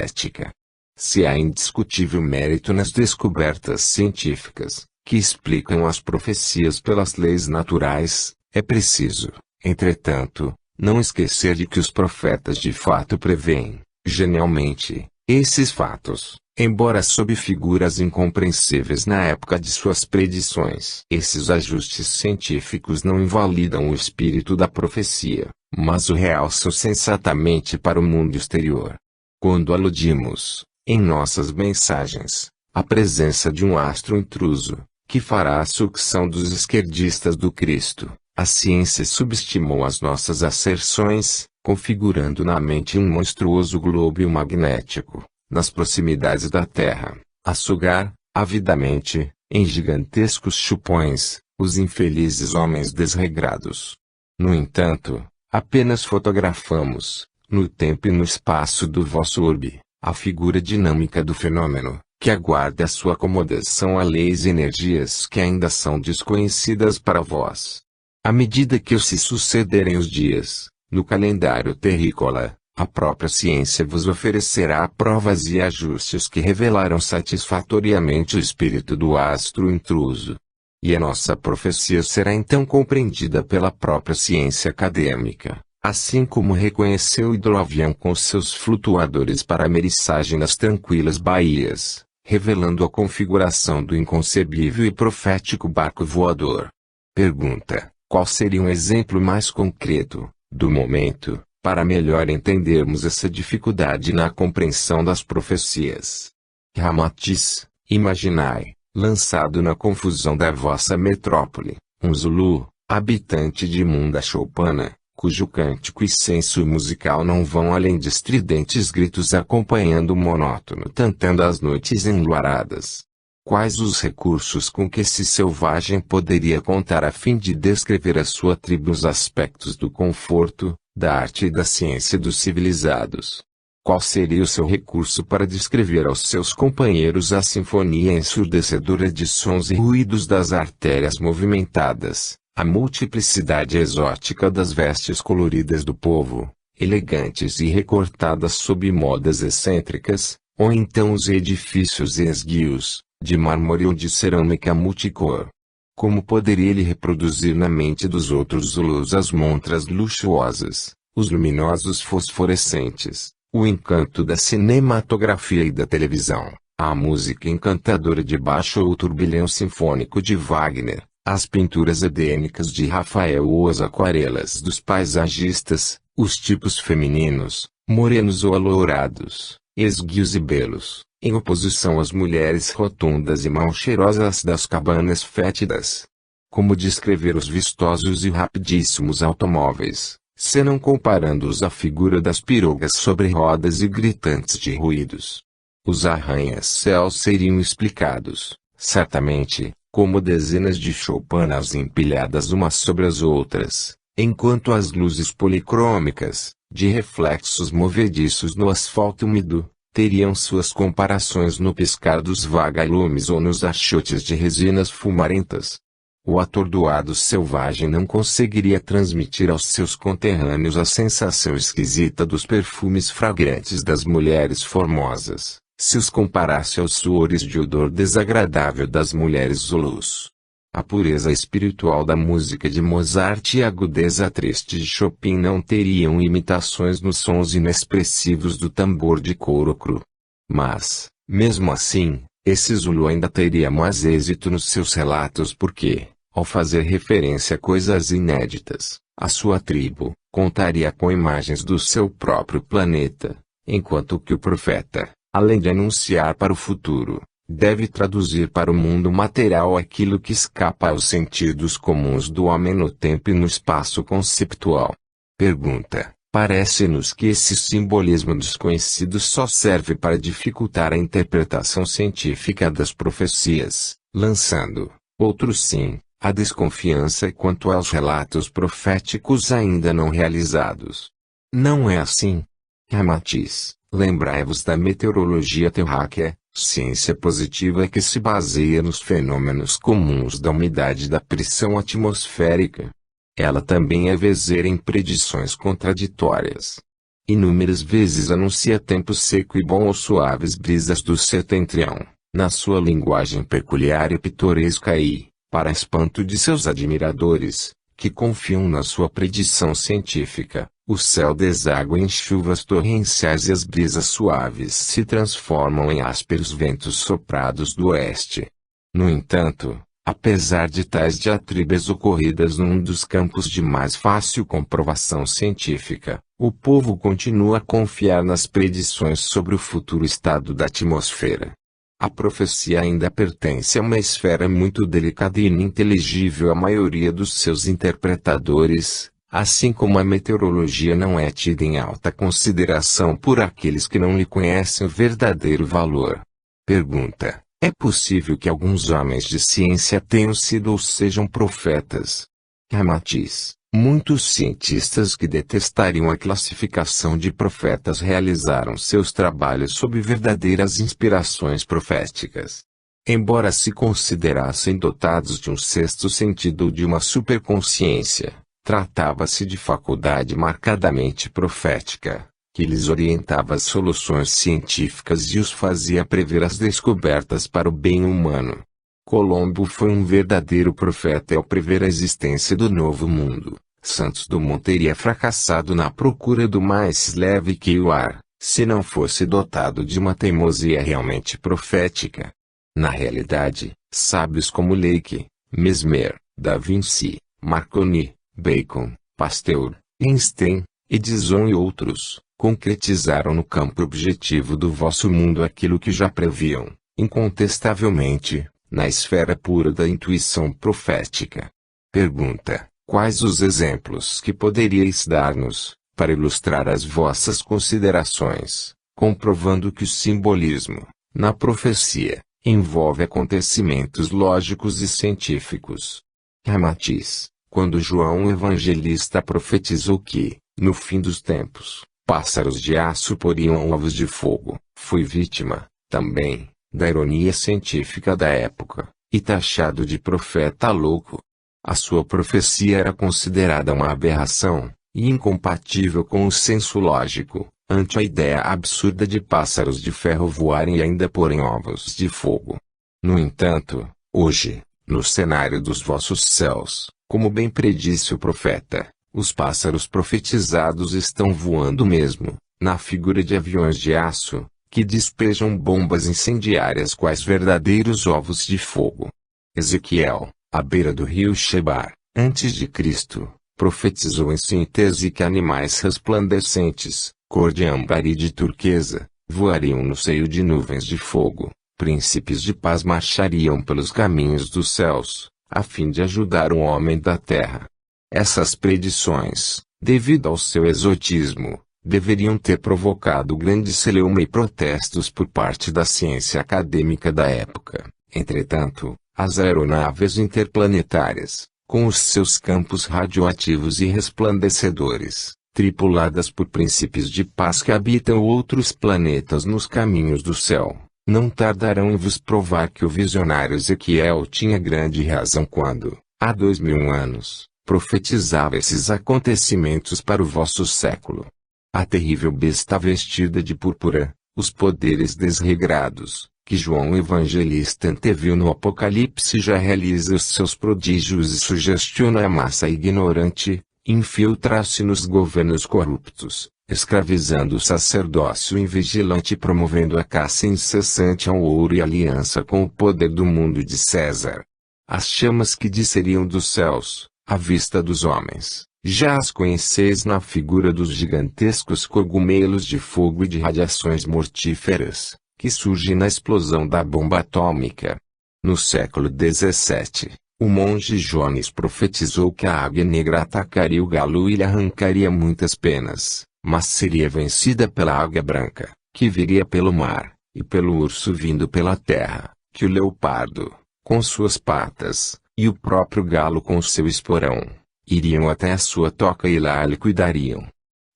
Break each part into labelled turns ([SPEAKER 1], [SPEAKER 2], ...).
[SPEAKER 1] Ética. Se há indiscutível mérito nas descobertas científicas, que explicam as profecias pelas leis naturais, é preciso, entretanto, não esquecer de que os profetas de fato preveem, genialmente, esses fatos, embora sob figuras incompreensíveis na época de suas predições. Esses ajustes científicos não invalidam o espírito da profecia, mas o realçam sensatamente para o mundo exterior. Quando aludimos, em nossas mensagens, à presença de um astro intruso, que fará a sucção dos esquerdistas do Cristo, a ciência subestimou as nossas asserções, configurando na mente um monstruoso globo magnético, nas proximidades da Terra, a sugar, avidamente, em gigantescos chupões, os infelizes homens desregrados. No entanto, apenas fotografamos, no tempo e no espaço do vosso orbe, a figura dinâmica do fenômeno, que aguarda a sua acomodação a leis e energias que ainda são desconhecidas para vós. À medida que se sucederem os dias, no calendário terrícola, a própria ciência vos oferecerá provas e ajustes que revelarão satisfatoriamente o espírito do astro intruso. E a nossa profecia será então compreendida pela própria ciência acadêmica, assim como reconheceu o hidroavião com seus flutuadores para a meriçagem das tranquilas baías, revelando a configuração do inconcebível e profético barco voador. Pergunta: qual seria um exemplo mais concreto, do momento, para melhor entendermos essa dificuldade na compreensão das profecias? Ramatiz: imaginai, lançado na confusão da vossa metrópole, um Zulu, habitante de Munda Choupana, cujo cântico e senso musical não vão além de estridentes gritos acompanhando o monótono tantã das noites enluaradas. Quais os recursos com que esse selvagem poderia contar a fim de descrever à sua tribo os aspectos do conforto, da arte e da ciência dos civilizados? Qual seria o seu recurso para descrever aos seus companheiros a sinfonia ensurdecedora de sons e ruídos das artérias movimentadas, a multiplicidade exótica das vestes coloridas do povo, elegantes e recortadas sob modas excêntricas, ou então os edifícios esguios, de mármore ou de cerâmica multicor? Como poderia ele reproduzir na mente dos outros Zulus as montras luxuosas, os luminosos fosforescentes, o encanto da cinematografia e da televisão, a música encantadora de Bach ou o turbilhão sinfônico de Wagner, as pinturas edênicas de Rafael ou as aquarelas dos paisagistas, os tipos femininos, morenos ou alourados, esguios e belos, em oposição às mulheres rotundas e mal cheirosas das cabanas fétidas? Como descrever os vistosos e rapidíssimos automóveis, senão comparando-os à figura das pirogas sobre rodas e gritantes de ruídos? Os arranha-céus seriam explicados, certamente, como dezenas de choupanas empilhadas umas sobre as outras, enquanto as luzes policrômicas, de reflexos movediços no asfalto úmido, teriam suas comparações no piscar dos vagalumes ou nos achotes de resinas fumarentas. O atordoado selvagem não conseguiria transmitir aos seus conterrâneos a sensação esquisita dos perfumes fragrantes das mulheres formosas, se os comparasse aos suores de odor desagradável das mulheres Zulus. A pureza espiritual da música de Mozart e a agudeza triste de Chopin não teriam imitações nos sons inexpressivos do tambor de couro cru. Mas, mesmo assim, esse Zulu ainda teria mais êxito nos seus relatos porque, ao fazer referência a coisas inéditas, a sua tribo contaria com imagens do seu próprio planeta, enquanto que o profeta, além de anunciar para o futuro, deve traduzir para o mundo material aquilo que escapa aos sentidos comuns do homem no tempo e no espaço conceptual. Pergunta: parece-nos que esse simbolismo desconhecido só serve para dificultar a interpretação científica das profecias, lançando, outros sim, a desconfiança quanto aos relatos proféticos ainda não realizados. Não é assim? Ramatiz: lembrai-vos da meteorologia terráquea, ciência positiva que se baseia nos fenômenos comuns da umidade e da pressão atmosférica. Ela também é vezeira em predições contraditórias. Inúmeras vezes anuncia tempo seco e bom ou suaves brisas do setentrião, na sua linguagem peculiar e pitoresca e, para espanto de seus admiradores, que confiam na sua predição científica, o céu deságua em chuvas torrenciais e as brisas suaves se transformam em ásperos ventos soprados do oeste. No entanto, apesar de tais diatribes ocorridas num dos campos de mais fácil comprovação científica, o povo continua a confiar nas predições sobre o futuro estado da atmosfera. A profecia ainda pertence a uma esfera muito delicada e ininteligível à maioria dos seus interpretadores, assim como a meteorologia não é tida em alta consideração por aqueles que não lhe conhecem o verdadeiro valor. Pergunta: é possível que alguns homens de ciência tenham sido ou sejam profetas? Ramatiz: muitos cientistas que detestariam a classificação de profetas realizaram seus trabalhos sob verdadeiras inspirações proféticas. Embora se considerassem dotados de um sexto sentido ou de uma superconsciência, tratava-se de faculdade marcadamente profética, que lhes orientava as soluções científicas e os fazia prever as descobertas para o bem humano. Colombo foi um verdadeiro profeta ao prever a existência do Novo Mundo. Santos Dumont teria fracassado na procura do mais leve que o ar, se não fosse dotado de uma teimosia realmente profética. Na realidade, sábios como Lake, Mesmer, Da Vinci, Marconi, Bacon, Pasteur, Einstein, Edison e outros, concretizaram no campo objetivo do vosso mundo aquilo que já previam, incontestavelmente, na esfera pura da intuição profética. Pergunta: quais os exemplos que poderíeis dar-nos, para ilustrar as vossas considerações, comprovando que o simbolismo, na profecia, envolve acontecimentos lógicos e científicos? Ramatiz: quando João Evangelista profetizou que, no fim dos tempos, pássaros de aço poriam ovos de fogo, fui vítima, também, da ironia científica da época, e taxado de profeta louco. A sua profecia era considerada uma aberração, e incompatível com o senso lógico, ante a ideia absurda de pássaros de ferro voarem e ainda porem ovos de fogo. No entanto, hoje, no cenário dos vossos céus, como bem predisse o profeta, os pássaros profetizados estão voando mesmo, na figura de aviões de aço, que despejam bombas incendiárias quais verdadeiros ovos de fogo. Ezequiel, à beira do rio Chebar, antes de Cristo, profetizou em síntese que animais resplandecentes, cor de âmbar e de turquesa, voariam no seio de nuvens de fogo, príncipes de paz marchariam pelos caminhos dos céus, a fim de ajudar o homem da terra. Essas predições, devido ao seu exotismo, deveriam ter provocado grande celeuma e protestos por parte da ciência acadêmica da época. Entretanto, as aeronaves interplanetárias, com os seus campos radioativos e resplandecedores, tripuladas por príncipes de paz que habitam outros planetas nos caminhos do céu, não tardarão em vos provar que o visionário Ezequiel tinha grande razão quando, há 2000 anos, profetizava esses acontecimentos para o vosso século. A terrível besta vestida de púrpura, os poderes desregrados, que João Evangelista anteviu no Apocalipse já realiza os seus prodígios e sugestiona a massa ignorante, infiltra-se nos governos corruptos, escravizando o sacerdócio invigilante e promovendo a caça incessante ao ouro e aliança com o poder do mundo de César. As chamas que desceriam dos céus, à vista dos homens, já as conheceis na figura dos gigantescos cogumelos de fogo e de radiações mortíferas, que surgem na explosão da bomba atômica. No século XVII, o monge Jones profetizou que a águia negra atacaria o galo e lhe arrancaria muitas penas, mas seria vencida pela águia branca, que viria pelo mar, e pelo urso vindo pela terra, que o leopardo, com suas patas, e o próprio galo com seu esporão, iriam até a sua toca e lá lhe cuidariam.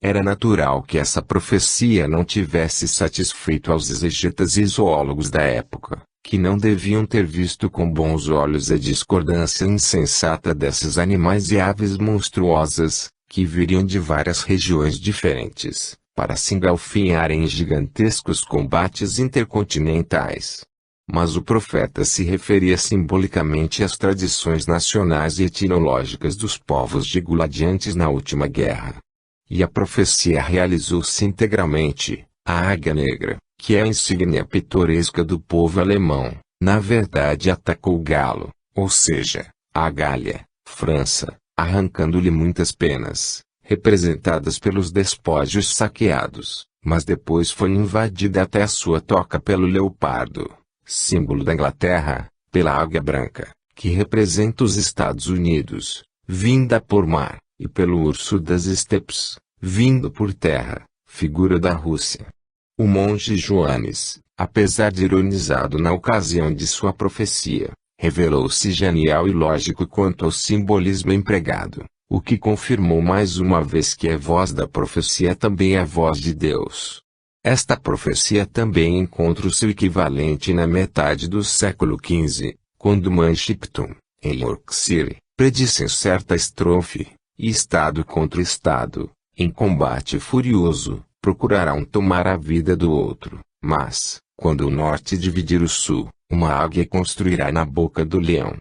[SPEAKER 1] Era natural que essa profecia não tivesse satisfeito aos exegetas e zoólogos da época, que não deviam ter visto com bons olhos a discordância insensata desses animais e aves monstruosas, que viriam de várias regiões diferentes, para se engalfinharem em gigantescos combates intercontinentais. Mas o profeta se referia simbolicamente às tradições nacionais e etnológicas dos povos de gladiantes na última guerra. E a profecia realizou-se integralmente. A águia negra, que é a insígnia pitoresca do povo alemão, na verdade atacou o galo, ou seja, a Gália, França, arrancando-lhe muitas penas, representadas pelos despojos saqueados, mas depois foi invadida até a sua toca pelo leopardo, símbolo da Inglaterra, pela águia branca, que representa os Estados Unidos, vinda por mar, e pelo urso das estepes, vindo por terra, figura da Rússia. O monge Joanes, apesar de ironizado na ocasião de sua profecia, revelou-se genial e lógico quanto ao simbolismo empregado, o que confirmou mais uma vez que a voz da profecia também é a voz de Deus. Esta profecia também encontra o seu equivalente na metade do século XV, quando Manshipton, em Yorkshire, predisse em certa estrofe, e Estado contra Estado, em combate furioso, procurarão tomar a vida do outro, mas, quando o norte dividir o sul, uma águia construirá na boca do leão.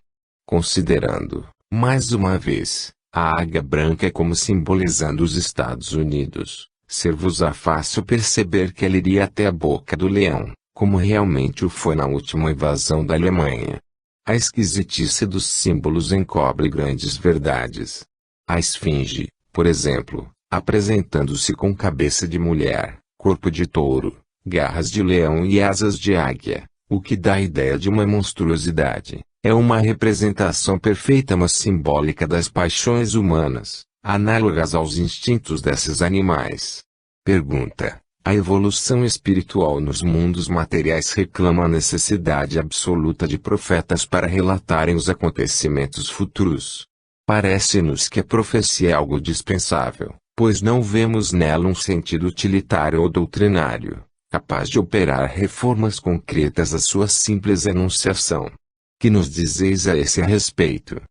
[SPEAKER 1] Considerando, mais uma vez, a águia branca como simbolizando os Estados Unidos, ser-vos-á fácil perceber que ela iria até a boca do leão, como realmente o foi na última invasão da Alemanha. A esquisitice dos símbolos encobre grandes verdades. A esfinge, por exemplo, apresentando-se com cabeça de mulher, corpo de touro, garras de leão e asas de águia, o que dá a ideia de uma monstruosidade, é uma representação perfeita mas simbólica das paixões humanas, análogas aos instintos desses animais. Pergunta: a evolução espiritual nos mundos materiais reclama a necessidade absoluta de profetas para relatarem os acontecimentos futuros. Parece-nos que a profecia é algo dispensável, pois não vemos nela um sentido utilitário ou doutrinário, capaz de operar reformas concretas à sua simples enunciação. Que nos dizeis a esse respeito?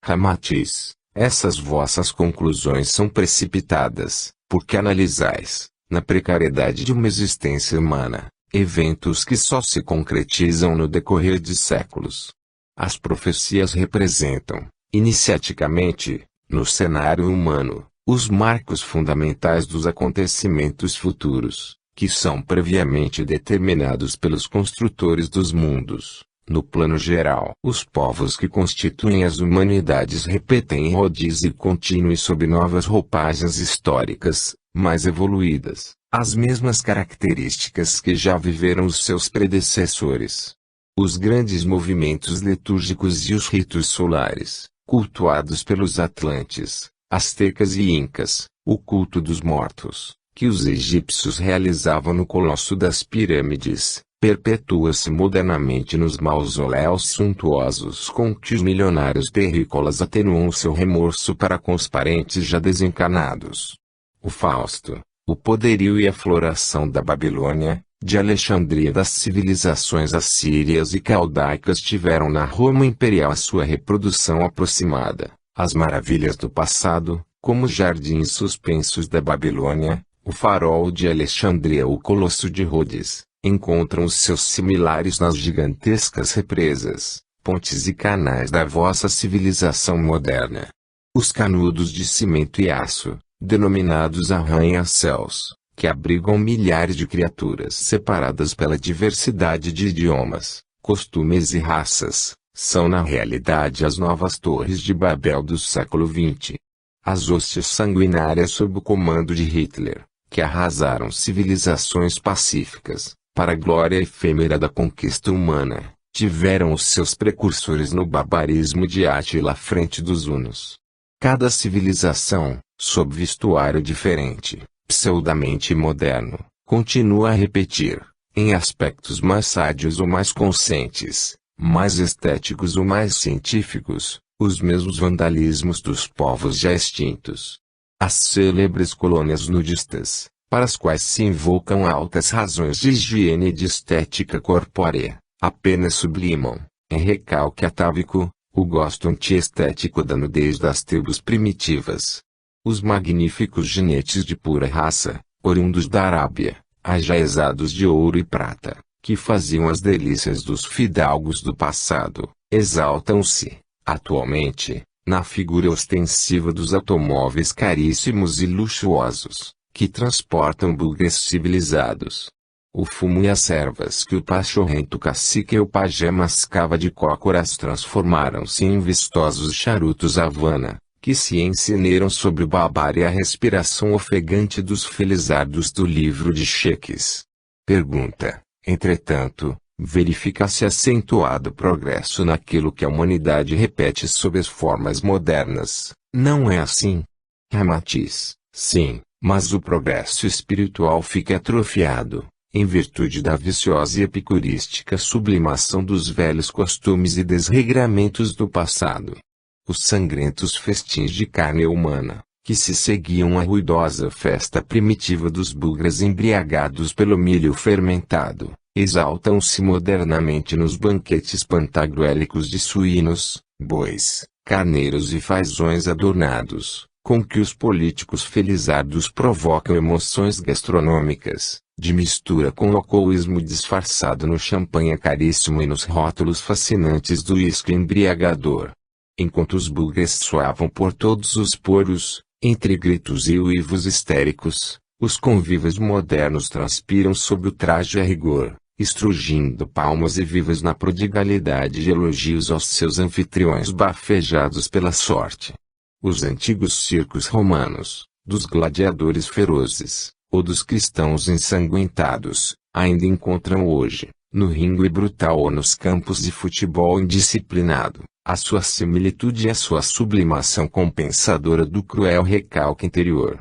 [SPEAKER 1] Ramatiz, essas vossas conclusões são precipitadas, porque analisais, na precariedade de uma existência humana, eventos que só se concretizam no decorrer de séculos. As profecias representam, iniciaticamente, no cenário humano, os marcos fundamentais dos acontecimentos futuros, que são previamente determinados pelos construtores dos mundos. No plano geral, os povos que constituem as humanidades repetem em rodízio contínuo e sob novas roupagens históricas, mais evoluídas, as mesmas características que já viveram os seus predecessores. Os grandes movimentos litúrgicos e os ritos solares, cultuados pelos atlantes, astecas e incas, o culto dos mortos, que os egípcios realizavam no Colosso das Pirâmides, perpetua-se modernamente nos mausoléus suntuosos com que os milionários terrícolas atenuam seu remorso para com os parentes já desencarnados. O Fausto, o poderio e a floração da Babilônia, de Alexandria das civilizações assírias e caldaicas tiveram na Roma imperial a sua reprodução aproximada. As maravilhas do passado, como os jardins suspensos da Babilônia, o farol de Alexandria ou o Colosso de Rhodes, encontram os seus similares nas gigantescas represas, pontes e canais da vossa civilização moderna. Os canudos de cimento e aço, denominados arranha-céus, que abrigam milhares de criaturas separadas pela diversidade de idiomas, costumes e raças, são na realidade as novas torres de Babel do século XX. As hostes sanguinárias sob o comando de Hitler, que arrasaram civilizações pacíficas, para a glória efêmera da conquista humana, tiveram os seus precursores no barbarismo de Átila à frente dos hunos. Cada civilização, sob vestuário diferente, pseudamente moderno, continua a repetir, em aspectos mais sádios ou mais conscientes, mais estéticos ou mais científicos, os mesmos vandalismos dos povos já extintos. As célebres colônias nudistas, para as quais se invocam altas razões de higiene e de estética corpórea, apenas sublimam, em recalque atávico, o gosto antiestético da nudez das tribos primitivas. Os magníficos ginetes de pura raça, oriundos da Arábia, ajaezados de ouro e prata, que faziam as delícias dos fidalgos do passado, exaltam-se, atualmente, na figura ostensiva dos automóveis caríssimos e luxuosos, que transportam bugres civilizados. O fumo e as ervas que o pachorrento cacique e o pajé mascava de cócoras transformaram-se em vistosos charutos Havana, que se encenaram sobre o babar e a respiração ofegante dos felizardos do livro de cheques. Pergunta, entretanto, verifica-se acentuado progresso naquilo que a humanidade repete sob as formas modernas, não é assim? Ramatiz, sim, mas o progresso espiritual fica atrofiado, em virtude da viciosa e epicurística sublimação dos velhos costumes e desregramentos do passado. Os sangrentos festins de carne humana, que se seguiam à ruidosa festa primitiva dos bugres embriagados pelo milho fermentado, exaltam-se modernamente nos banquetes pantagruélicos de suínos, bois, carneiros e fazões adornados, com que os políticos felizardos provocam emoções gastronômicas, de mistura com o alcoolismo disfarçado no champanhe caríssimo e nos rótulos fascinantes do uísque embriagador. Enquanto os bugres soavam por todos os poros, entre gritos e uivos histéricos, os convivas modernos transpiram sob o traje a rigor, estrugindo palmas e vivas na prodigalidade de elogios aos seus anfitriões bafejados pela sorte. Os antigos circos romanos, dos gladiadores ferozes, ou dos cristãos ensanguentados, ainda encontram hoje, no ringue brutal ou nos campos de futebol indisciplinado, a sua similitude e a sua sublimação compensadora do cruel recalque interior.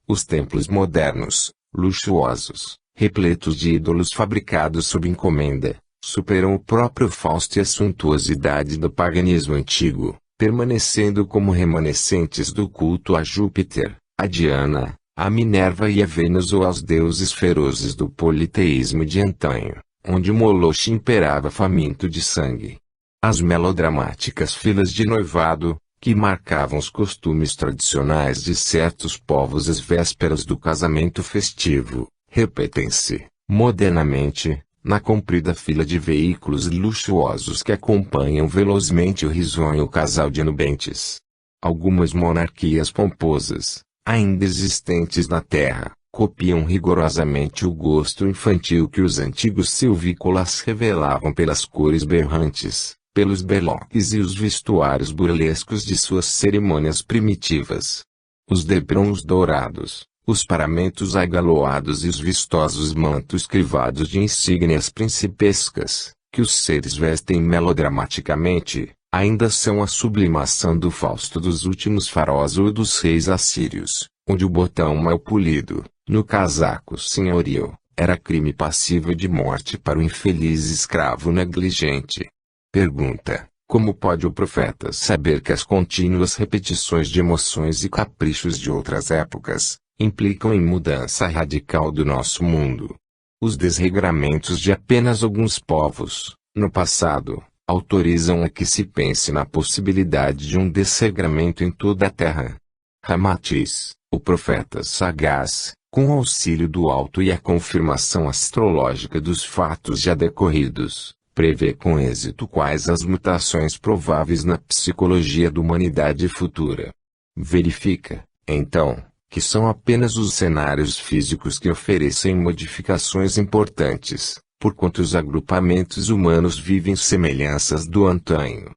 [SPEAKER 1] Os templos modernos, luxuosos, repletos de ídolos fabricados sob encomenda, superam o próprio Fausto e a suntuosidade do paganismo antigo, permanecendo como remanescentes do culto a Júpiter, a Diana, a Minerva e a Vênus ou aos deuses ferozes do politeísmo de antanho, onde Moloch imperava faminto de sangue. As melodramáticas filas de noivado, que marcavam os costumes tradicionais de certos povos às vésperas do casamento festivo, repetem-se, modernamente, na comprida fila de veículos luxuosos que acompanham velozmente o risonho casal de nubentes. Algumas monarquias pomposas, ainda existentes na terra, copiam rigorosamente o gosto infantil que os antigos silvícolas revelavam pelas cores berrantes, pelos berloques e os vestuários burlescos de suas cerimônias primitivas. Os debrons dourados, os paramentos agaloados e os vistosos mantos crivados de insígnias principescas, que os seres vestem melodramaticamente, ainda são a sublimação do Fausto dos últimos faraós ou dos reis assírios, onde o botão mal polido, no casaco senhorio, era crime passível de morte para o infeliz escravo negligente. Pergunta: como pode o profeta saber que as contínuas repetições de emoções e caprichos de outras épocas implicam em mudança radical do nosso mundo? Os desregramentos de apenas alguns povos, no passado, autorizam a que se pense na possibilidade de um desregramento em toda a terra. Ramatiz, o profeta sagaz, com auxílio do alto e a confirmação astrológica dos fatos já decorridos, prevê com êxito quais as mutações prováveis na psicologia da humanidade futura. Verifica, então, que são apenas os cenários físicos que oferecem modificações importantes, porquanto os agrupamentos humanos vivem semelhanças do antanho.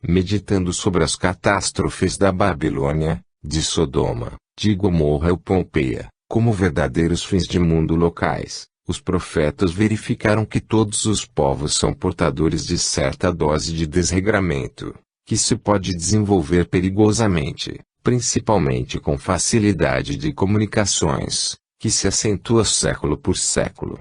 [SPEAKER 1] Meditando sobre as catástrofes da Babilônia, de Sodoma, de Gomorra ou Pompeia, como verdadeiros fins de mundo locais, os profetas verificaram que todos os povos são portadores de certa dose de desregramento, que se pode desenvolver perigosamente, principalmente com facilidade de comunicações, que se acentua século por século.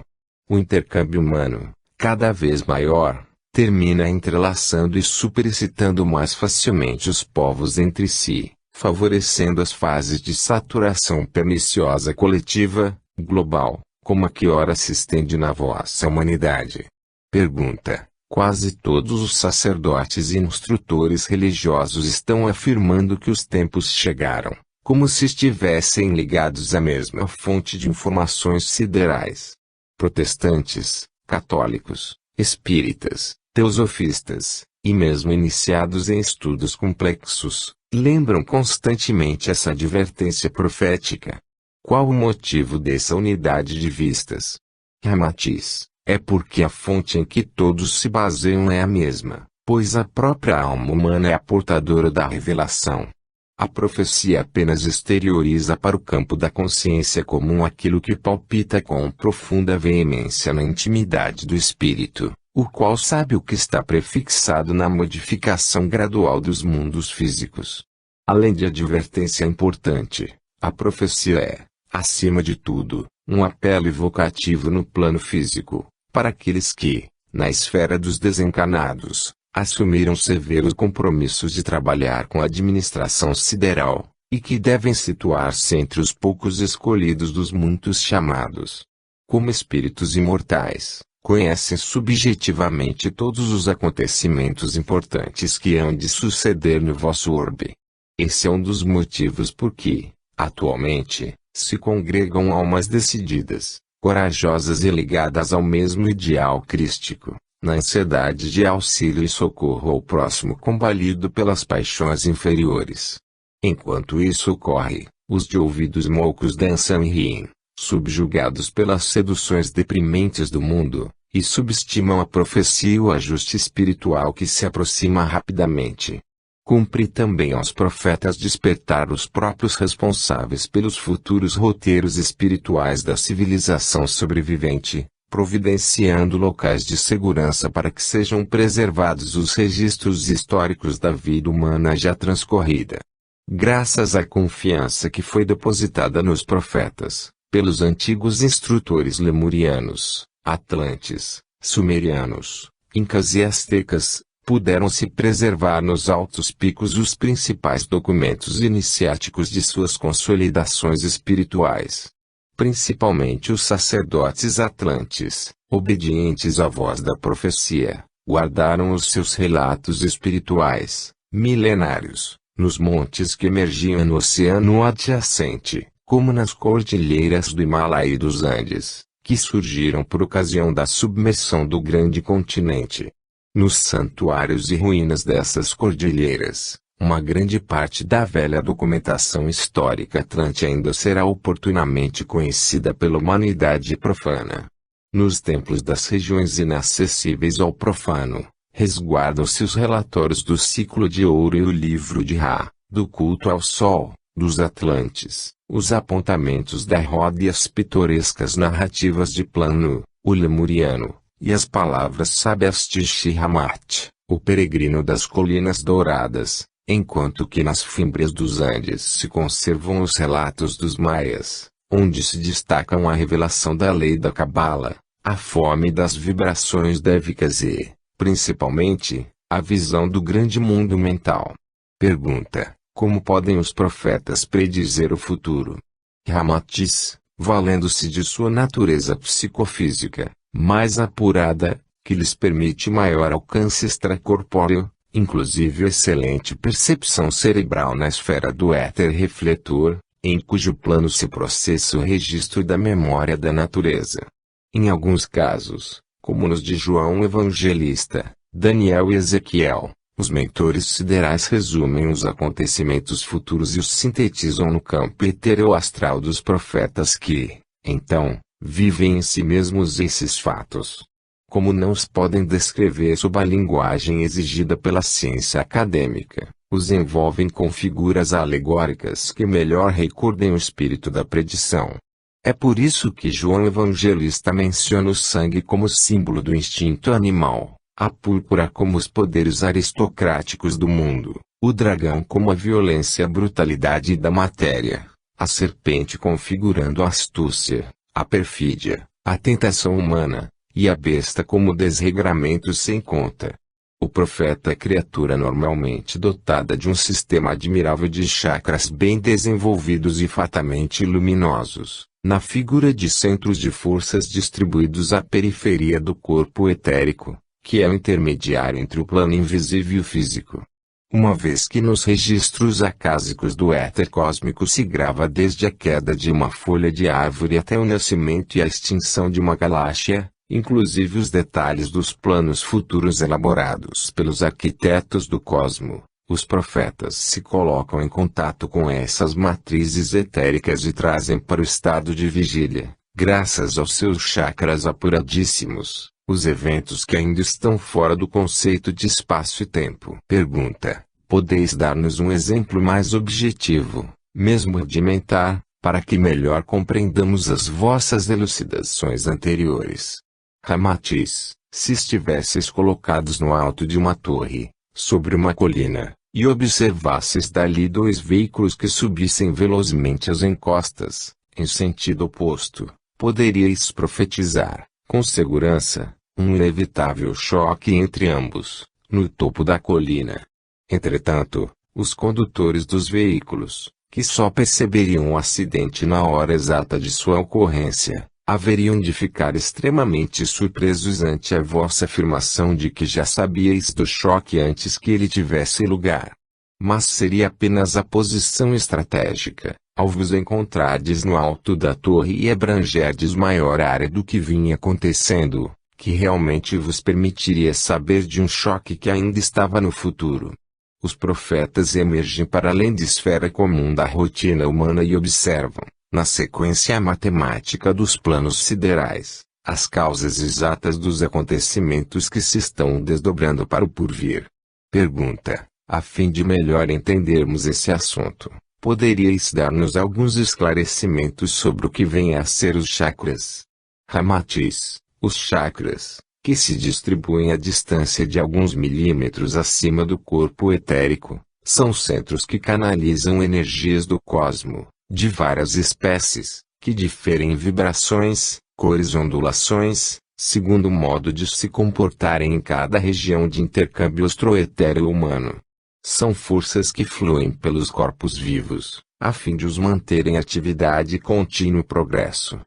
[SPEAKER 1] O intercâmbio humano, cada vez maior, termina entrelaçando e superexcitando mais facilmente os povos entre si, favorecendo as fases de saturação perniciosa coletiva, global, como a que ora se estende na vossa humanidade. Pergunta: quase todos os sacerdotes e instrutores religiosos estão afirmando que os tempos chegaram, como se estivessem ligados à mesma fonte de informações siderais. Protestantes, católicos, espíritas, teosofistas, e mesmo iniciados em estudos complexos, lembram constantemente essa advertência profética. Qual o motivo dessa unidade de vistas? Ramatiz, é porque a fonte em que todos se baseiam é a mesma, pois a própria alma humana é a portadora da revelação. A profecia apenas exterioriza para o campo da consciência comum aquilo que palpita com profunda veemência na intimidade do espírito, o qual sabe o que está prefixado na modificação gradual dos mundos físicos. Além de advertência importante, a profecia é, acima de tudo, um apelo evocativo no plano físico, para aqueles que, na esfera dos desencarnados, assumiram severos compromissos de trabalhar com a administração sideral, e que devem situar-se entre os poucos escolhidos dos muitos chamados. Como espíritos imortais, conhecem subjetivamente todos os acontecimentos importantes que hão de suceder no vosso orbe. Esse é um dos motivos por que, atualmente, se congregam almas decididas, corajosas e ligadas ao mesmo ideal crístico, na ansiedade de auxílio e socorro ao próximo combalido pelas paixões inferiores. Enquanto isso ocorre, os de ouvidos moucos dançam e riem, subjugados pelas seduções deprimentes do mundo, e subestimam a profecia e o ajuste espiritual que se aproxima rapidamente. Cumpre também aos profetas despertar os próprios responsáveis pelos futuros roteiros espirituais da civilização sobrevivente, providenciando locais de segurança para que sejam preservados os registros históricos da vida humana já transcorrida. Graças à confiança que foi depositada nos profetas, pelos antigos instrutores lemurianos, atlantes, sumerianos, incas e astecas, puderam-se preservar nos altos picos os principais documentos iniciáticos de suas consolidações espirituais. Principalmente os sacerdotes atlantes, obedientes à voz da profecia, guardaram os seus relatos espirituais, milenários, nos montes que emergiam no oceano adjacente, como nas cordilheiras do Himalaia e dos Andes, que surgiram por ocasião da submersão do grande continente. Nos santuários e ruínas dessas cordilheiras, uma grande parte da velha documentação histórica atlante ainda será oportunamente conhecida pela humanidade profana. Nos templos das regiões inacessíveis ao profano, resguardam-se os relatórios do ciclo de ouro e o livro de Ra, do culto ao sol, dos atlantes, os apontamentos da roda e as pitorescas narrativas de Plano, o lemuriano, e as palavras sábias de Shrihamat, o peregrino das colinas douradas, enquanto que nas fímbrias dos Andes se conservam os relatos dos maias, onde se destacam a revelação da lei da Cabala, a fome das vibrações dévicas e, principalmente, a visão do grande mundo mental. Pergunta: como podem os profetas predizer o futuro? Ramatiz, valendo-se de sua natureza psicofísica, mais apurada, que lhes permite maior alcance extracorpóreo, inclusive excelente percepção cerebral na esfera do éter refletor, em cujo plano se processa o registro da memória da natureza. Em alguns casos, como nos de João Evangelista, Daniel e Ezequiel, os mentores siderais resumem os acontecimentos futuros e os sintetizam no campo etéreo-astral dos profetas que, então, vivem em si mesmos esses fatos. Como não os podem descrever sob a linguagem exigida pela ciência acadêmica, os envolvem com figuras alegóricas que melhor recordem o espírito da predição. É por isso que João Evangelista menciona o sangue como símbolo do instinto animal, a púrpura como os poderes aristocráticos do mundo, o dragão como a violência e a brutalidade da matéria, a serpente configurando a astúcia, a perfídia, a tentação humana, e a besta como desregramento sem conta. O profeta é criatura normalmente dotada de um sistema admirável de chakras bem desenvolvidos e fatamente luminosos, na figura de centros de forças distribuídos à periferia do corpo etérico, que é o intermediário entre o plano invisível e o físico. Uma vez que nos registros acásicos do éter cósmico se grava desde a queda de uma folha de árvore até o nascimento e a extinção de uma galáxia, inclusive os detalhes dos planos futuros elaborados pelos arquitetos do cosmo, os profetas se colocam em contato com essas matrizes etéricas e trazem para o estado de vigília, graças aos seus chakras apuradíssimos, os eventos que ainda estão fora do conceito de espaço e tempo. Pergunta: podeis dar-nos um exemplo mais objetivo, mesmo rudimentar, para que melhor compreendamos as vossas elucidações anteriores? Ramatiz: se estivesseis colocados no alto de uma torre, sobre uma colina, e observasseis dali dois veículos que subissem velozmente as encostas, em sentido oposto, poderíeis profetizar, com segurança, um inevitável choque entre ambos, no topo da colina. Entretanto, os condutores dos veículos, que só perceberiam o acidente na hora exata de sua ocorrência, haveriam de ficar extremamente surpresos ante a vossa afirmação de que já sabíeis do choque antes que ele tivesse lugar. Mas seria apenas a posição estratégica, ao vos encontrardes no alto da torre e abrangerdes maior área do que vinha acontecendo, que realmente vos permitiria saber de um choque que ainda estava no futuro. Os profetas emergem para além da esfera comum da rotina humana e observam, na sequência matemática dos planos siderais, as causas exatas dos acontecimentos que se estão desdobrando para o porvir. Pergunta: a fim de melhor entendermos esse assunto, poderíeis dar-nos alguns esclarecimentos sobre o que vem a ser os chakras? Ramatiz: os chakras, que se distribuem à distância de alguns milímetros acima do corpo etérico, são centros que canalizam energias do cosmo, de várias espécies, que diferem em vibrações, cores e ondulações, segundo o modo de se comportarem em cada região de intercâmbio astro-etéreo humano. São forças que fluem pelos corpos vivos, a fim de os manterem em atividade e contínuo progresso.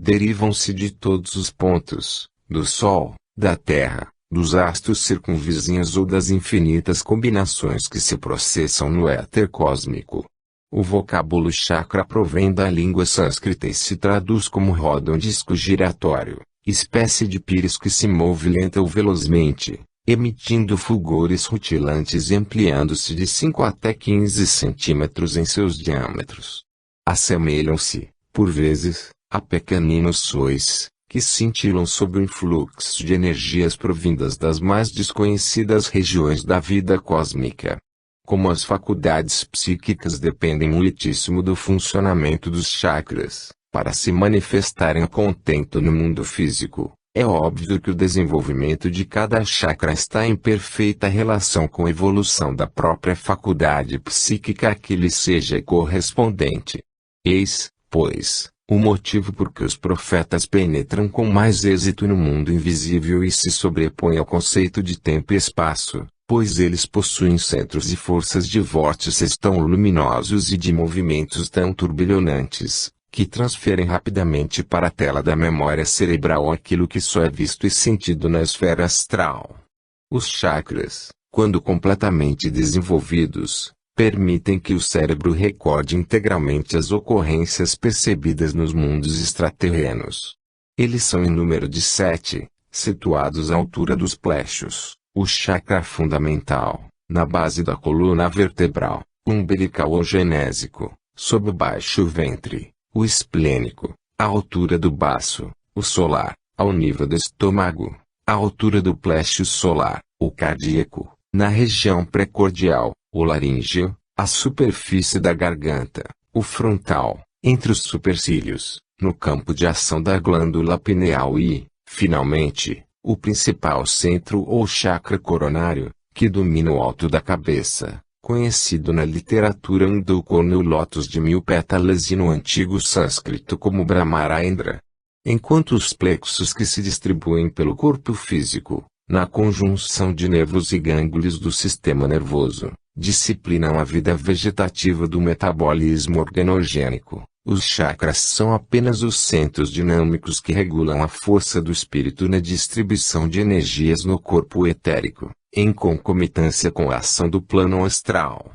[SPEAKER 1] Derivam-se de todos os pontos, do Sol, da Terra, dos astros circunvizinhos ou das infinitas combinações que se processam no éter cósmico. O vocábulo chakra provém da língua sânscrita e se traduz como roda um disco giratório, espécie de pires que se move lenta ou velozmente, emitindo fulgores rutilantes e ampliando-se de 5 até 15 centímetros em seus diâmetros. Assemelham-se, por vezes, a pequeninos sóis, que cintilam sob o influxo de energias provindas das mais desconhecidas regiões da vida cósmica. Como as faculdades psíquicas dependem muitíssimo do funcionamento dos chakras, para se manifestarem a contento no mundo físico, é óbvio que o desenvolvimento de cada chakra está em perfeita relação com a evolução da própria faculdade psíquica a que lhe seja correspondente. Eis, pois, o motivo por que os profetas penetram com mais êxito no mundo invisível e se sobrepõem ao conceito de tempo e espaço, pois eles possuem centros e forças de vórtices tão luminosos e de movimentos tão turbilhonantes, que transferem rapidamente para a tela da memória cerebral aquilo que só é visto e sentido na esfera astral. Os chakras, quando completamente desenvolvidos, permitem que o cérebro recorde integralmente as ocorrências percebidas nos mundos extraterrenos. Eles são em número de 7, situados à altura dos plexos, o chakra fundamental, na base da coluna vertebral, o umbilical ou genésico, sob o baixo ventre, o esplênico, à altura do baço, o solar, ao nível do estômago, à altura do plexo solar, o cardíaco, na região precordial, o laríngeo, a superfície da garganta, o frontal, entre os supercílios, no campo de ação da glândula pineal e, finalmente, o principal centro ou chakra coronário, que domina o alto da cabeça, conhecido na literatura hindu como o lótus de 1000 pétalas e no antigo sânscrito como Brahmarandra. Enquanto os plexos que se distribuem pelo corpo físico, na conjunção de nervos e gânglios do sistema nervoso, disciplinam a vida vegetativa do metabolismo organogênico, os chakras são apenas os centros dinâmicos que regulam a força do espírito na distribuição de energias no corpo etérico. em concomitância com a ação do plano astral.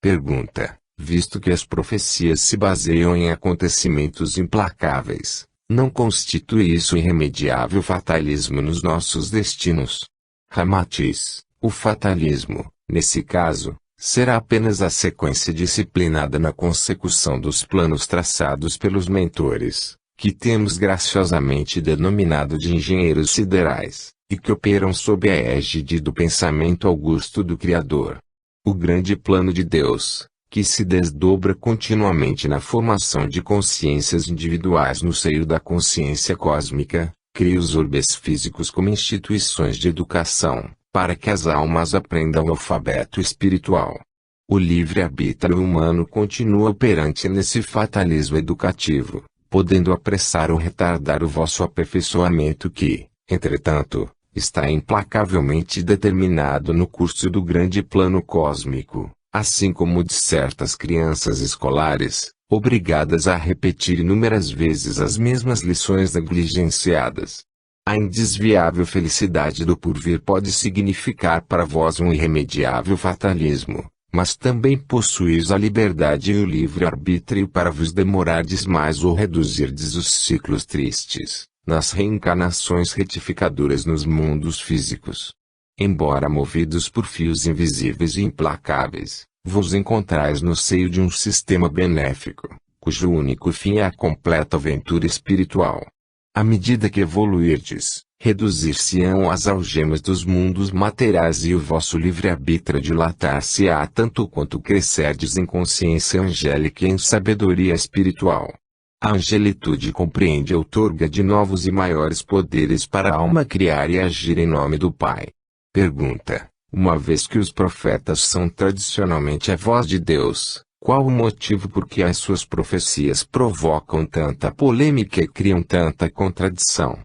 [SPEAKER 1] Pergunta: visto que as profecias se baseiam em acontecimentos implacáveis, não constitui isso irremediável fatalismo nos nossos destinos? Ramatiz: o fatalismo, nesse caso, será apenas a sequência disciplinada na consecução dos planos traçados pelos mentores, que temos graciosamente denominado de engenheiros siderais, e que operam sob a égide do pensamento augusto do Criador. O grande plano de Deus, que se desdobra continuamente na formação de consciências individuais no seio da consciência cósmica, cria os orbes físicos como instituições de educação, para que as almas aprendam o alfabeto espiritual. O livre-arbítrio humano continua operante nesse fatalismo educativo, podendo apressar ou retardar o vosso aperfeiçoamento que, entretanto, está implacavelmente determinado no curso do grande plano cósmico, assim como de certas crianças escolares, obrigadas a repetir inúmeras vezes as mesmas lições negligenciadas. A indesviável felicidade do porvir pode significar para vós um irremediável fatalismo, mas também possuís a liberdade e o livre-arbítrio para vos demorardes mais ou reduzirdes os ciclos tristes, nas reencarnações retificadoras nos mundos físicos. Embora movidos por fios invisíveis e implacáveis, vos encontrais no seio de um sistema benéfico, cujo único fim é a completa aventura espiritual. À medida que evoluirdes, reduzir-se-ão as algemas dos mundos materiais e o vosso livre-arbítrio dilatar-se-á tanto quanto crescerdes em consciência angélica e em sabedoria espiritual. A angelitude compreende e outorga de novos e maiores poderes para a alma criar e agir em nome do Pai. Pergunta: uma vez que os profetas são tradicionalmente a voz de Deus, qual o motivo por que as suas profecias provocam tanta polêmica e criam tanta contradição?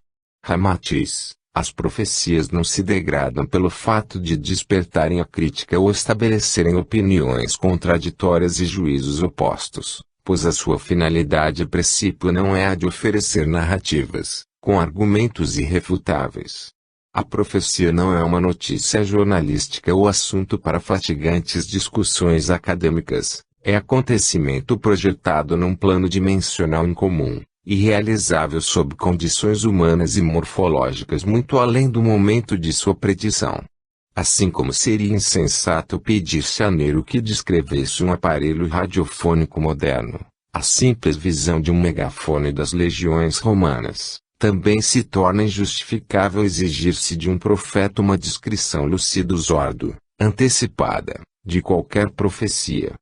[SPEAKER 1] Ramatiz: as profecias não se degradam pelo fato de despertarem a crítica ou estabelecerem opiniões contraditórias e juízos opostos, pois a sua finalidade a princípio não é a de oferecer narrativas, com argumentos irrefutáveis. A profecia não é uma notícia jornalística ou assunto para fatigantes discussões acadêmicas, é acontecimento projetado num plano dimensional incomum, irrealizável sob condições humanas e morfológicas muito além do momento de sua predição. Assim como seria insensato pedir-se a Nero que descrevesse um aparelho radiofônico moderno, a simples visão de um megafone das legiões romanas, também se torna injustificável exigir-se de um profeta uma descrição lucido-sordo, antecipada, de qualquer profecia.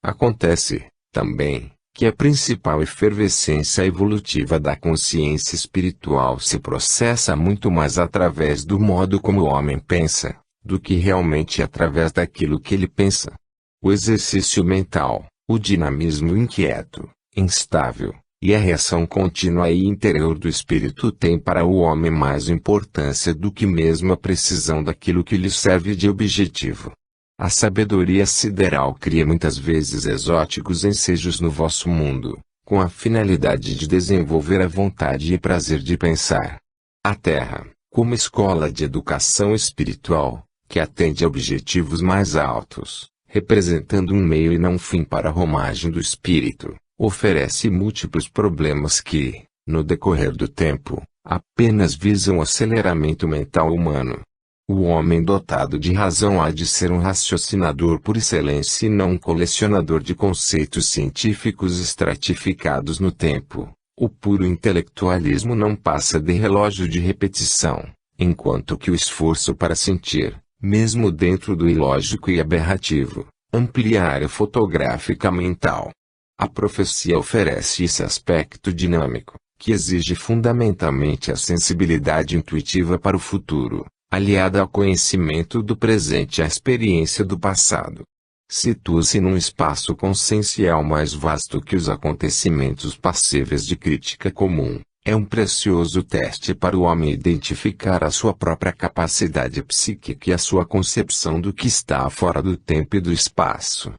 [SPEAKER 1] Acontece, também, que a principal efervescência evolutiva da consciência espiritual se processa muito mais através do modo como o homem pensa, do que realmente através daquilo que ele pensa. O exercício mental, o dinamismo inquieto, instável, e a reação contínua e interior do espírito têm para o homem mais importância do que mesmo a precisão daquilo que lhe serve de objetivo. A sabedoria sideral cria muitas vezes exóticos ensejos no vosso mundo, com a finalidade de desenvolver a vontade e prazer de pensar. A Terra, como escola de educação espiritual, que atende a objetivos mais altos, representando um meio e não um fim para a romagem do espírito, oferece múltiplos problemas que, no decorrer do tempo, apenas visam o aceleramento mental humano. O homem dotado de razão há de ser um raciocinador por excelência e não um colecionador de conceitos científicos estratificados no tempo. O puro intelectualismo não passa de relógio de repetição, enquanto que o esforço para sentir, mesmo dentro do ilógico e aberrativo, amplia a área fotográfica mental. A profecia oferece esse aspecto dinâmico, que exige fundamentalmente a sensibilidade intuitiva para o futuro, aliada ao conhecimento do presente e à experiência do passado. Situa-se num espaço consciencial mais vasto que os acontecimentos passíveis de crítica comum. É um precioso teste para o homem identificar a sua própria capacidade psíquica e a sua concepção do que está fora do tempo e do espaço.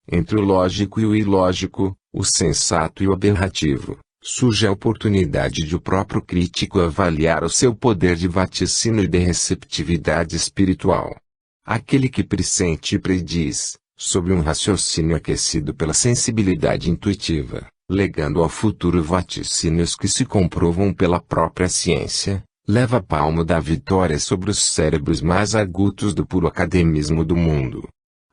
[SPEAKER 1] Entre o lógico e o ilógico, o sensato e o aberrativo, surge a oportunidade de o próprio crítico avaliar o seu poder de vaticínio e de receptividade espiritual. aquele que pressente e prediz, sobre um raciocínio aquecido pela sensibilidade intuitiva, legando ao futuro vaticínios que se comprovam pela própria ciência, leva palmo da vitória sobre os cérebros mais argutos do puro academismo do mundo.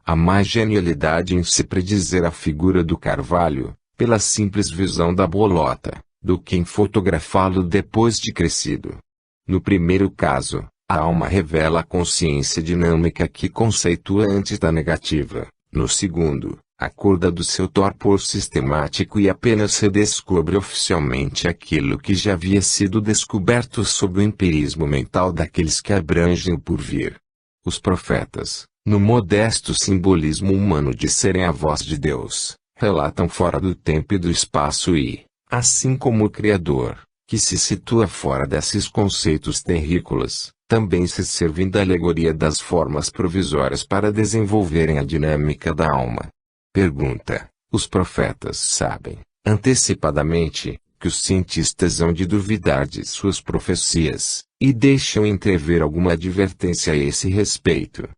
[SPEAKER 1] Há mais genialidade em se predizer a figura do Carvalho, pela simples visão da bolota, do que em fotografá-lo depois de crescido. No primeiro caso, a alma revela a consciência dinâmica que conceitua antes da negativa. No segundo, acorda do seu torpor sistemático e apenas redescobre oficialmente aquilo que já havia sido descoberto sob o empirismo mental daqueles que abrangem o porvir. Os profetas, no modesto simbolismo humano de serem a voz de Deus, relatam fora do tempo e do espaço e, assim como o Criador, que se situa fora desses conceitos terrícolas, também se servem da alegoria das formas provisórias para desenvolverem a dinâmica da alma. Pergunta: os profetas sabem, antecipadamente, que os cientistas hão de duvidar de suas profecias, e deixam entrever alguma advertência a esse respeito.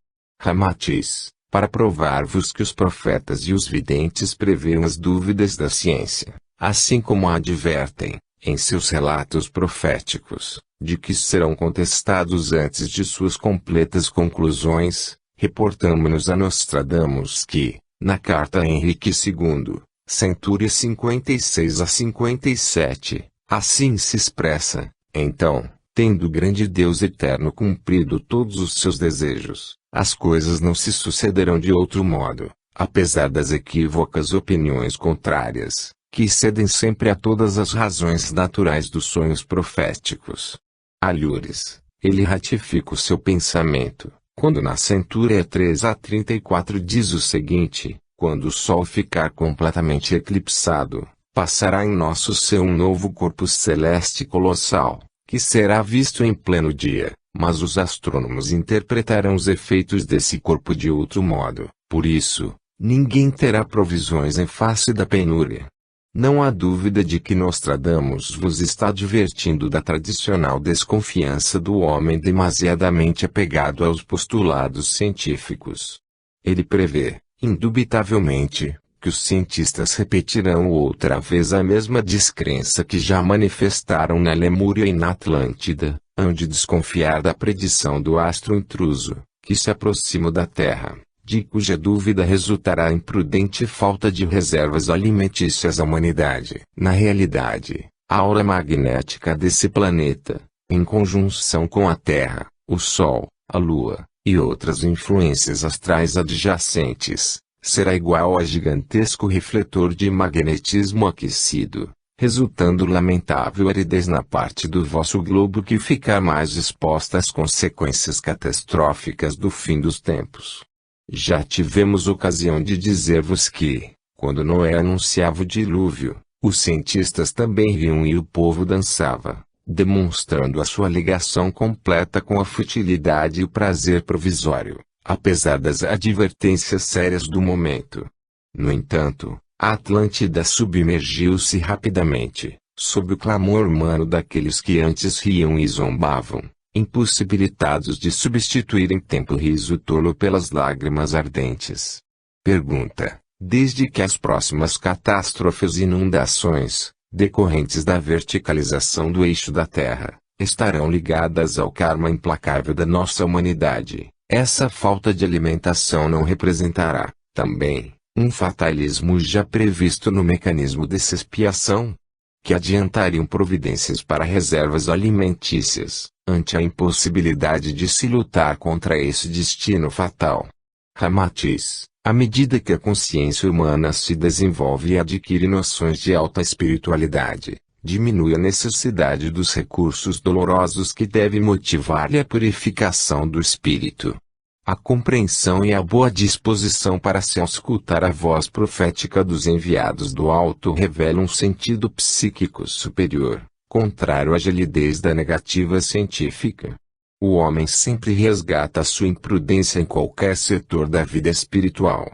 [SPEAKER 1] Ramatiz: para provar-vos que os profetas e os videntes preveem as dúvidas da ciência, assim como a advertem, em seus relatos proféticos, de que serão contestados antes de suas completas conclusões, reportamo-nos a Nostradamus que, na carta a Henrique II, centúria 56 a 57, assim se expressa: então, tendo o grande Deus eterno cumprido todos os seus desejos, as coisas não se sucederão de outro modo, apesar das equívocas opiniões contrárias, que cedem sempre a todas as razões naturais dos sonhos proféticos. Alhures, ele ratifica o seu pensamento, quando na centúria 3 a 34 diz o seguinte: quando o Sol ficar completamente eclipsado, passará em nosso céu um novo corpo celeste colossal, que será visto em pleno dia, mas os astrônomos interpretarão os efeitos desse corpo de outro modo, por isso, ninguém terá provisões em face da penúria. Não há dúvida de que Nostradamus vos está advertindo da tradicional desconfiança do homem demasiadamente apegado aos postulados científicos. Ele prevê, indubitavelmente, que os cientistas repetirão outra vez a mesma descrença que já manifestaram na Lemúria e na Atlântida, hão de desconfiar da predição do astro intruso, que se aproxima da Terra, de cuja dúvida resultará a imprudente falta de reservas alimentícias à humanidade. Na realidade, a aura magnética desse planeta, em conjunção com a Terra, o Sol, a Lua, e outras influências astrais adjacentes, será igual a gigantesco refletor de magnetismo aquecido, resultando lamentável aridez na parte do vosso globo que ficar mais exposta às consequências catastróficas do fim dos tempos. Já tivemos ocasião de dizer-vos que, quando Noé anunciava o dilúvio, os cientistas também riam e o povo dançava, demonstrando a sua ligação completa com a futilidade e o prazer provisório, apesar das advertências sérias do momento. No entanto, a Atlântida submergiu-se rapidamente, sob o clamor humano daqueles que antes riam e zombavam, impossibilitados de substituir em tempo o riso tolo pelas lágrimas ardentes. Pergunta: desde que as próximas catástrofes e inundações, decorrentes da verticalização do eixo da Terra, estarão ligadas ao karma implacável da nossa humanidade, essa falta de alimentação não representará, também, um fatalismo já previsto no mecanismo dessa expiação? Que adiantariam providências para reservas alimentícias, ante a impossibilidade de se lutar contra esse destino fatal? Ramatiz: à medida que a consciência humana se desenvolve e adquire noções de alta espiritualidade, diminui a necessidade dos recursos dolorosos que devem motivar-lhe a purificação do espírito. A compreensão e a boa disposição para se auscultar a voz profética dos enviados do alto revelam um sentido psíquico superior, contrário à gelidez da negativa científica. O homem sempre resgata a sua imprudência em qualquer setor da vida espiritual.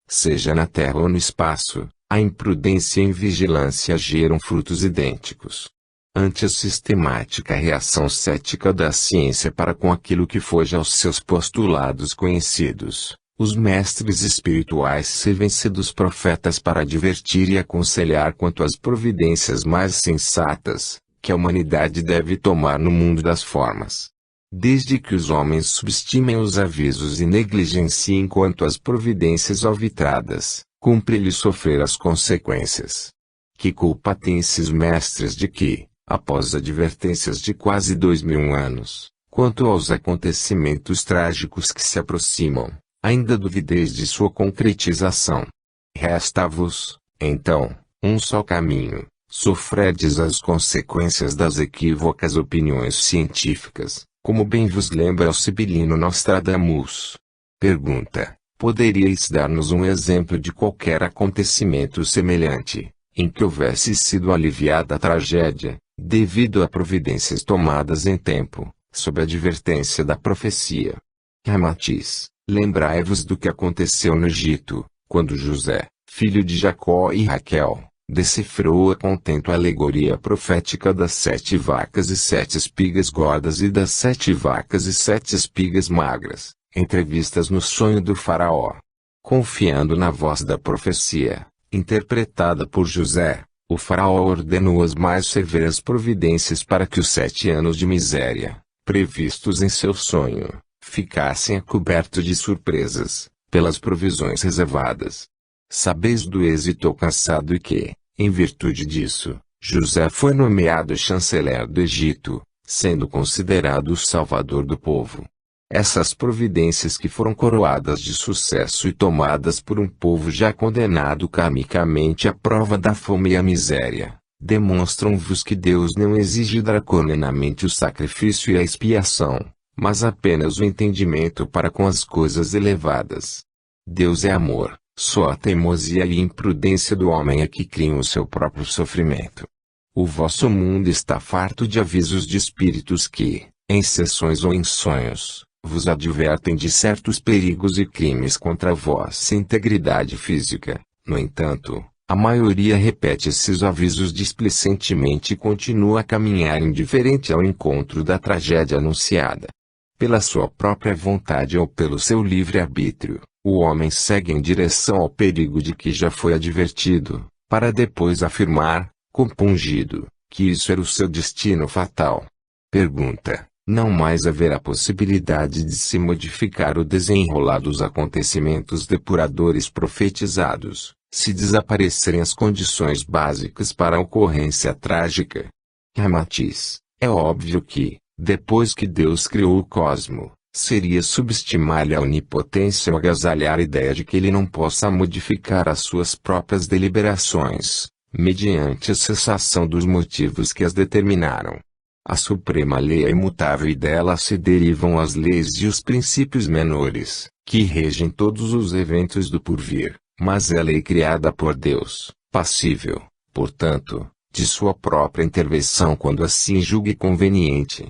[SPEAKER 1] Seja na terra ou no espaço, a imprudência e a invigilância geram frutos idênticos. Ante a sistemática reação cética da ciência para com aquilo que foge aos seus postulados conhecidos, os mestres espirituais servem-se dos profetas para advertir e aconselhar quanto às providências mais sensatas que a humanidade deve tomar no mundo das formas. Desde que os homens subestimem os avisos e negligenciem quanto às providências alvitradas, cumpre-lhes sofrer as consequências. Que culpa têm esses mestres de que, após advertências de quase 2000 anos, quanto aos acontecimentos trágicos que se aproximam, ainda duvideis de sua concretização? Resta-vos, então, um só caminho: sofredes as consequências das equívocas opiniões científicas, como bem vos lembra o sibilino Nostradamus. Pergunta: poderíeis dar-nos um exemplo de qualquer acontecimento semelhante, em que houvesse sido aliviada a tragédia, devido a providências tomadas em tempo, sob a advertência da profecia? Ramatiz: lembrai-vos do que aconteceu no Egito, quando José, filho de Jacó e Raquel, decifrou a contento a alegoria profética das 7 vacas e 7 espigas gordas e das 7 vacas e 7 espigas magras, entrevistas no sonho do faraó. Confiando na voz da profecia, interpretada por José, o faraó ordenou as mais severas providências para que os 7 anos de miséria, previstos em seu sonho, ficassem a coberto de surpresas, pelas provisões reservadas. Sabeis do êxito alcançado e que, em virtude disso, José foi nomeado chanceler do Egito, sendo considerado o salvador do povo. Essas providências que foram coroadas de sucesso e tomadas por um povo já condenado karmicamente à prova da fome e a miséria, demonstram-vos que Deus não exige draconinamente o sacrifício e a expiação, mas apenas o entendimento para com as coisas elevadas. Deus é amor, só a teimosia e imprudência do homem é que criam o seu próprio sofrimento. O vosso mundo está farto de avisos de espíritos que, em sessões ou em sonhos, vos advertem de certos perigos e crimes contra a vossa integridade física. No entanto, a maioria repete esses avisos displicentemente e continua a caminhar indiferente ao encontro da tragédia anunciada. Pela sua própria vontade ou pelo seu livre-arbítrio, o homem segue em direção ao perigo de que já foi advertido, para depois afirmar, compungido, que isso era o seu destino fatal. Pergunta: não mais haverá possibilidade de se modificar o desenrolar dos acontecimentos depuradores profetizados, se desaparecerem as condições básicas para a ocorrência trágica? Ramatiz: é óbvio que, depois que Deus criou o cosmo, seria subestimar-lhe a onipotência ou agasalhar a ideia de que ele não possa modificar as suas próprias deliberações, mediante a cessação dos motivos que as determinaram. A suprema lei é imutável e dela se derivam as leis e os princípios menores, que regem todos os eventos do porvir, mas é lei criada por Deus, passível, portanto, de sua própria intervenção quando assim julgue conveniente.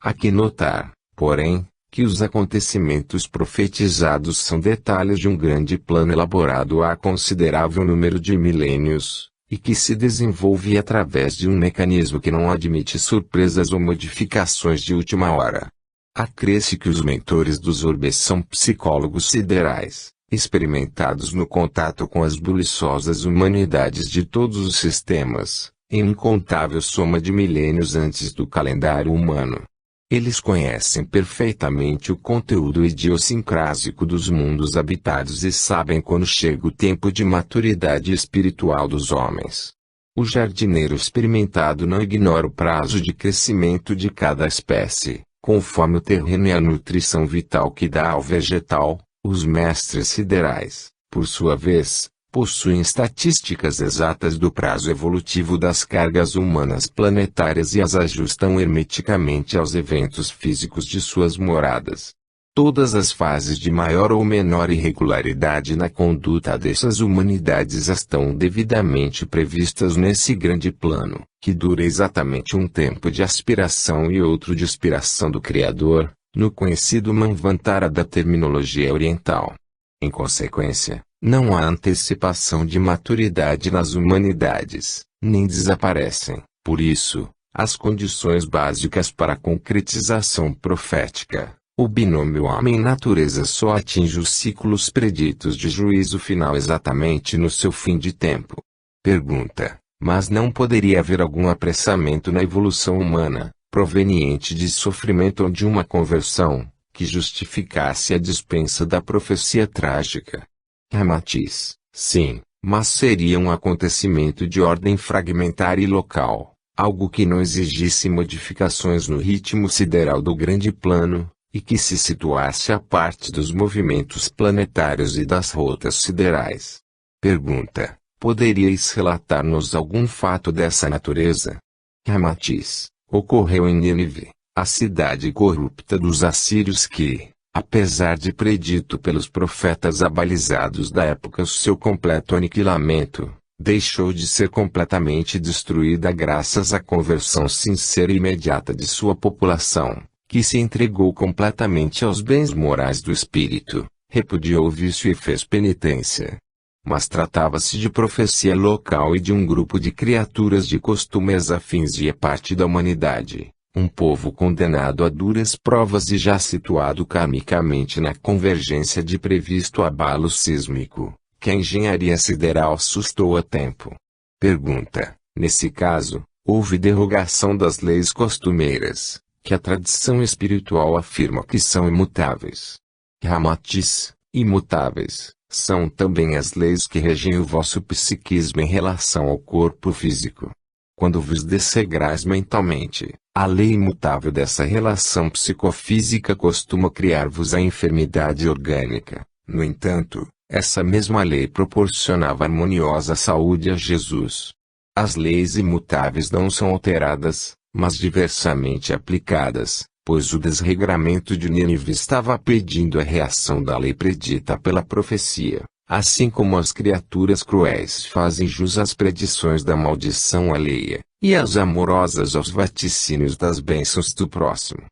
[SPEAKER 1] Há que notar, porém, que os acontecimentos profetizados são detalhes de um grande plano elaborado há considerável número de milênios, e que se desenvolve através de um mecanismo que não admite surpresas ou modificações de última hora. Acresce que os mentores dos orbes são psicólogos siderais, experimentados no contato com as buliçosas humanidades de todos os sistemas, em incontável soma de milênios antes do calendário humano. Eles conhecem perfeitamente o conteúdo idiosincrásico dos mundos habitados e sabem quando chega o tempo de maturidade espiritual dos homens. O jardineiro experimentado não ignora o prazo de crescimento de cada espécie, conforme o terreno e a nutrição vital que dá ao vegetal. Os mestres siderais, por sua vez, possuem estatísticas exatas do prazo evolutivo das cargas humanas planetárias e as ajustam hermeticamente aos eventos físicos de suas moradas. Todas as fases de maior ou menor irregularidade na conduta dessas humanidades estão devidamente previstas nesse grande plano, que dura exatamente um tempo de aspiração e outro de expiração do Criador, no conhecido Manvantara da terminologia oriental. Em consequência, não há antecipação de maturidade nas humanidades, nem desaparecem, por isso, as condições básicas para a concretização profética. O binômio homem-natureza só atinge os ciclos preditos de juízo final exatamente no seu fim de tempo. Pergunta: mas não poderia haver algum apressamento na evolução humana, proveniente de sofrimento ou de uma conversão, que justificasse a dispensa da profecia trágica? Ramatiz: sim, mas seria um acontecimento de ordem fragmentar e local, algo que não exigisse modificações no ritmo sideral do grande plano, e que se situasse à parte dos movimentos planetários e das rotas siderais. Pergunta: poderíeis relatar-nos algum fato dessa natureza? Ramatiz: ocorreu em Nínive, a cidade corrupta dos assírios que, apesar de predito pelos profetas abalizados da época seu completo aniquilamento, deixou de ser completamente destruída graças à conversão sincera e imediata de sua população, que se entregou completamente aos bens morais do espírito, repudiou o vício e fez penitência. Mas tratava-se de profecia local e de um grupo de criaturas de costumes afins e é parte da humanidade, um povo condenado a duras provas e já situado karmicamente na convergência de previsto abalo sísmico, que a engenharia sideral sustou a tempo. Pergunta: nesse caso, houve derrogação das leis costumeiras, que a tradição espiritual afirma que são imutáveis? Ramatiz: imutáveis são também as leis que regem o vosso psiquismo em relação ao corpo físico. Quando vos dessegrais mentalmente, a lei imutável dessa relação psicofísica costuma criar-vos a enfermidade orgânica. No entanto, essa mesma lei proporcionava harmoniosa saúde a Jesus. As leis imutáveis não são alteradas, mas diversamente aplicadas, pois o desregramento de Nínive estava pedindo a reação da lei predita pela profecia, assim como as criaturas cruéis fazem jus às predições da maldição alheia, e as amorosas aos vaticínios das bênçãos do próximo.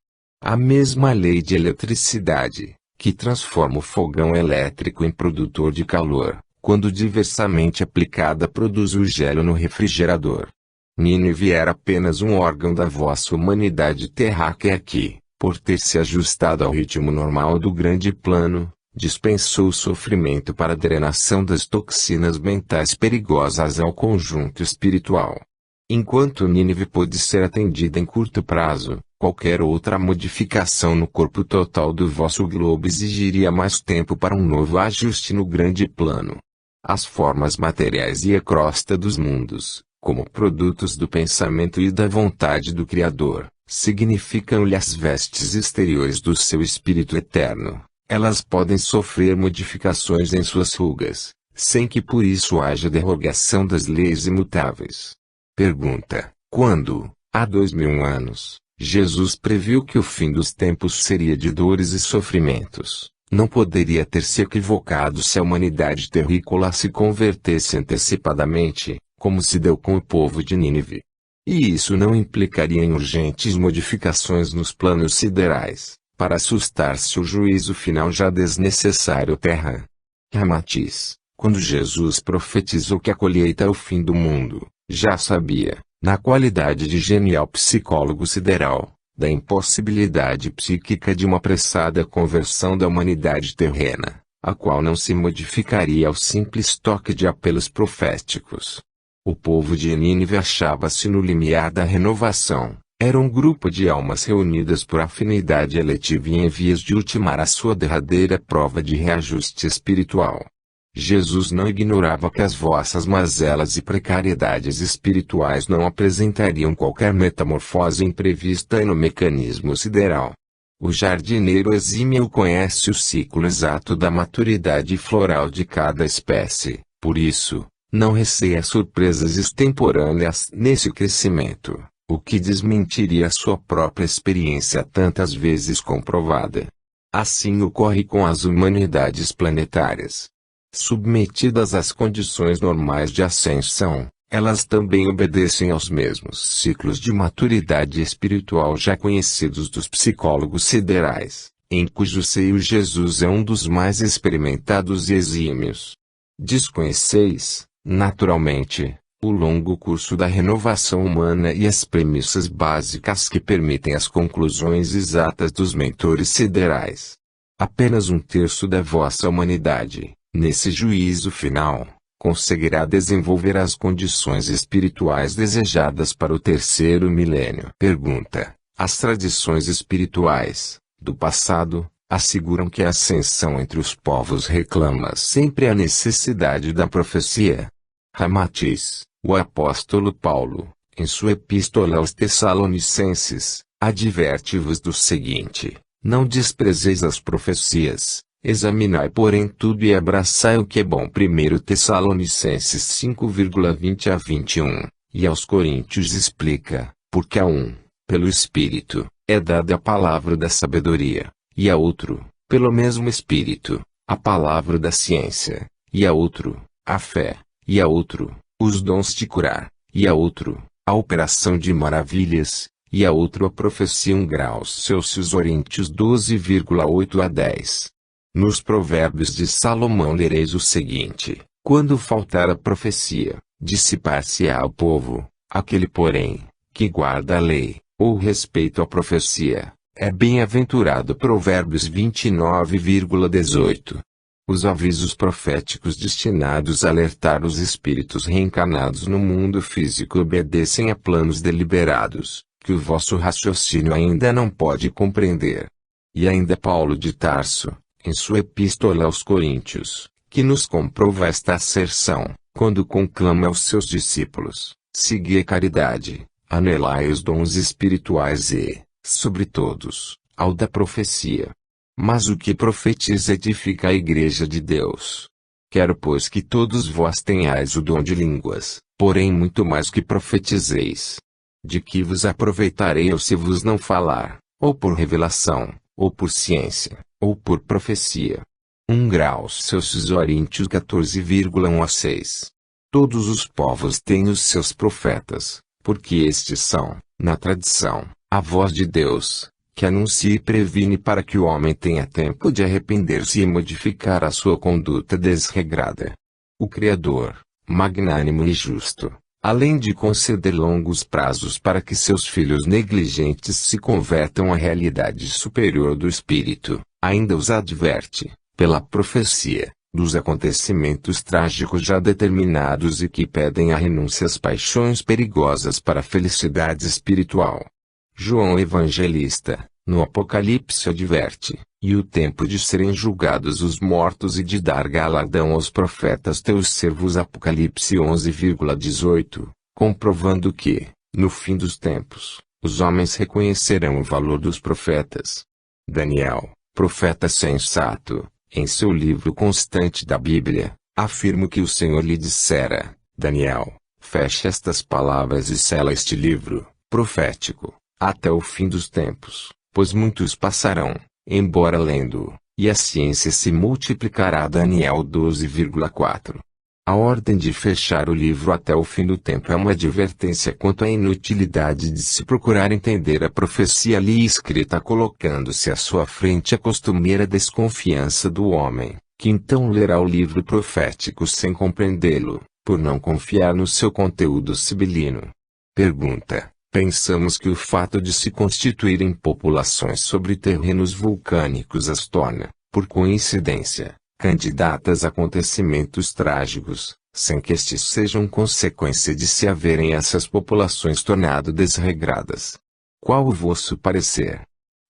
[SPEAKER 1] A mesma lei de eletricidade, que transforma o fogão elétrico em produtor de calor, quando diversamente aplicada produz o gelo no refrigerador. Nínive era apenas um órgão da vossa humanidade terráquea que, por ter se ajustado ao ritmo normal do grande plano, dispensou o sofrimento para a drenação das toxinas mentais perigosas ao conjunto espiritual. Enquanto Nínive pôde ser atendida em curto prazo, qualquer outra modificação no corpo total do vosso globo exigiria mais tempo para um novo ajuste no grande plano. As formas materiais e a crosta dos mundos, como produtos do pensamento e da vontade do Criador, significam-lhe as vestes exteriores do seu espírito eterno. Elas podem sofrer modificações em suas rugas, sem que por isso haja derrogação das leis imutáveis. Pergunta: quando, há 2000 anos, Jesus previu que o fim dos tempos seria de dores e sofrimentos, não poderia ter se equivocado se a humanidade terrícola se convertesse antecipadamente, como se deu com o povo de Nínive. E isso não implicaria em urgentes modificações nos planos siderais, para assustar-se o juízo final já desnecessário terra. Ramatiz: quando Jesus profetizou que a colheita é o fim do mundo, já sabia, na qualidade de genial psicólogo sideral, da impossibilidade psíquica de uma apressada conversão da humanidade terrena, a qual não se modificaria ao simples toque de apelos proféticos. O povo de Nínive achava-se no limiar da renovação, era um grupo de almas reunidas por afinidade eletiva e em vias de ultimar a sua derradeira prova de reajuste espiritual. Jesus não ignorava que as vossas mazelas e precariedades espirituais não apresentariam qualquer metamorfose imprevista no mecanismo sideral. O jardineiro exímio conhece o ciclo exato da maturidade floral de cada espécie, por isso, não receia surpresas extemporâneas nesse crescimento, o que desmentiria sua própria experiência tantas vezes comprovada. Assim ocorre com as humanidades planetárias. Submetidas às condições normais de ascensão, elas também obedecem aos mesmos ciclos de maturidade espiritual já conhecidos dos psicólogos siderais, em cujo seio Jesus é um dos mais experimentados e exímios. Desconheceis, naturalmente, O longo curso da renovação humana e as premissas básicas que permitem as conclusões exatas dos mentores siderais. Apenas um terço da vossa humanidade, nesse juízo final, conseguirá desenvolver as condições espirituais desejadas para o terceiro milênio. Pergunta: as tradições espirituais do passado asseguram que a ascensão entre os povos reclama sempre a necessidade da profecia. Ramatiz, o apóstolo Paulo, em sua epístola aos Tessalonicenses, adverte-vos do seguinte: não desprezeis as profecias, examinai porém tudo e abraçai o que é bom. 1 Tessalonicenses 5,20 a 21, e aos Coríntios explica, porque a um, pelo Espírito, é dada a palavra da sabedoria, e a outro, pelo mesmo Espírito, a palavra da ciência, e a outro, a fé, e a outro, os dons de curar, e a outro, a operação de maravilhas, e a outro a profecia. 1 graus Celsius. Coríntios 12,8 a 10. Nos Provérbios de Salomão lereis o seguinte: quando faltar a profecia, dissipar-se-á o povo, aquele porém, que guarda a lei, ou respeito à profecia, é bem-aventurado. Provérbios 29,18. Os avisos proféticos destinados a alertar os espíritos reencarnados no mundo físico obedecem a planos deliberados, que o vosso raciocínio ainda não pode compreender. E ainda Paulo de Tarso, em sua epístola aos Coríntios, que nos comprova esta asserção, quando conclama aos seus discípulos: segui a caridade, anelai os dons espirituais e, sobre todos, ao da profecia. Mas o que profetiza edifica a igreja de Deus. Quero pois que todos vós tenhais o dom de línguas, porém muito mais que profetizeis. De que vos aproveitarei eu se vos não falar, ou por revelação, ou por ciência, ou por profecia? 1 graus Celsius. Coríntios 14,1 a 6. Todos os povos têm os seus profetas, porque estes são, na tradição, a voz de Deus, que anuncia e previne para que o homem tenha tempo de arrepender-se e modificar a sua conduta desregrada. O Criador, magnânimo e justo, além de conceder longos prazos para que seus filhos negligentes se convertam à realidade superior do Espírito, ainda os adverte, pela profecia, dos acontecimentos trágicos já determinados e que pedem a renúncia às paixões perigosas para a felicidade espiritual. João Evangelista, no Apocalipse adverte: e o tempo de serem julgados os mortos e de dar galardão aos profetas teus servos. Apocalipse 11,18, comprovando que, no fim dos tempos, os homens reconhecerão o valor dos profetas. Daniel, profeta sensato, em seu livro constante da Bíblia, afirma que o Senhor lhe dissera: Daniel, feche estas palavras e sela este livro profético até o fim dos tempos, pois muitos passarão, embora lendo-o, e a ciência se multiplicará. Daniel 12,4. A ordem de fechar o livro até o fim do tempo é uma advertência quanto à inutilidade de se procurar entender a profecia ali escrita, colocando-se à sua frente a costumeira desconfiança do homem, que então lerá o livro profético sem compreendê-lo, por não confiar no seu conteúdo sibilino. Pergunta: pensamos que o fato de se constituírem populações sobre terrenos vulcânicos as torna, por coincidência, candidatas a acontecimentos trágicos, sem que estes sejam consequência de se haverem essas populações tornado desregradas. Qual o vosso parecer?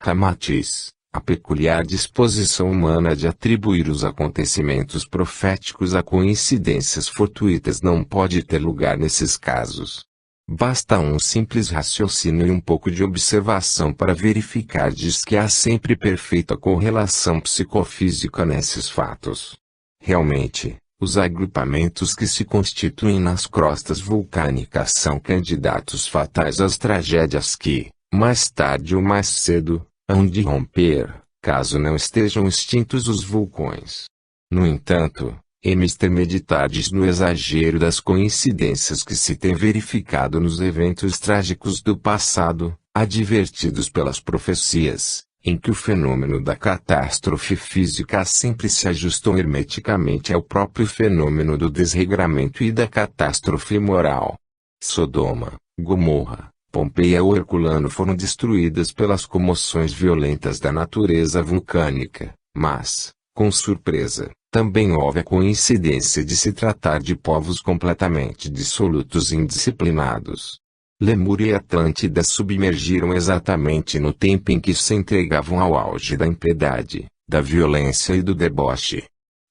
[SPEAKER 1] Ramatiz: a peculiar disposição humana de atribuir os acontecimentos proféticos a coincidências fortuitas não pode ter lugar nesses casos. Basta um simples raciocínio e um pouco de observação para verificar que há sempre perfeita correlação psicofísica nesses fatos. Realmente, os agrupamentos que se constituem nas crostas vulcânicas são candidatos fatais às tragédias que, mais tarde ou mais cedo, hão de romper, caso não estejam extintos os vulcões. No entanto, Mister meditades no exagero das coincidências que se tem verificado nos eventos trágicos do passado, advertidos pelas profecias, em que o fenômeno da catástrofe física sempre se ajustou hermeticamente ao próprio fenômeno do desregramento e da catástrofe moral. Sodoma, Gomorra, Pompeia ou Herculano foram destruídas pelas comoções violentas da natureza vulcânica, mas, com surpresa, também houve a coincidência de se tratar de povos completamente dissolutos e indisciplinados. Lemúria e Atlântida submergiram exatamente no tempo em que se entregavam ao auge da impiedade, da violência e do deboche.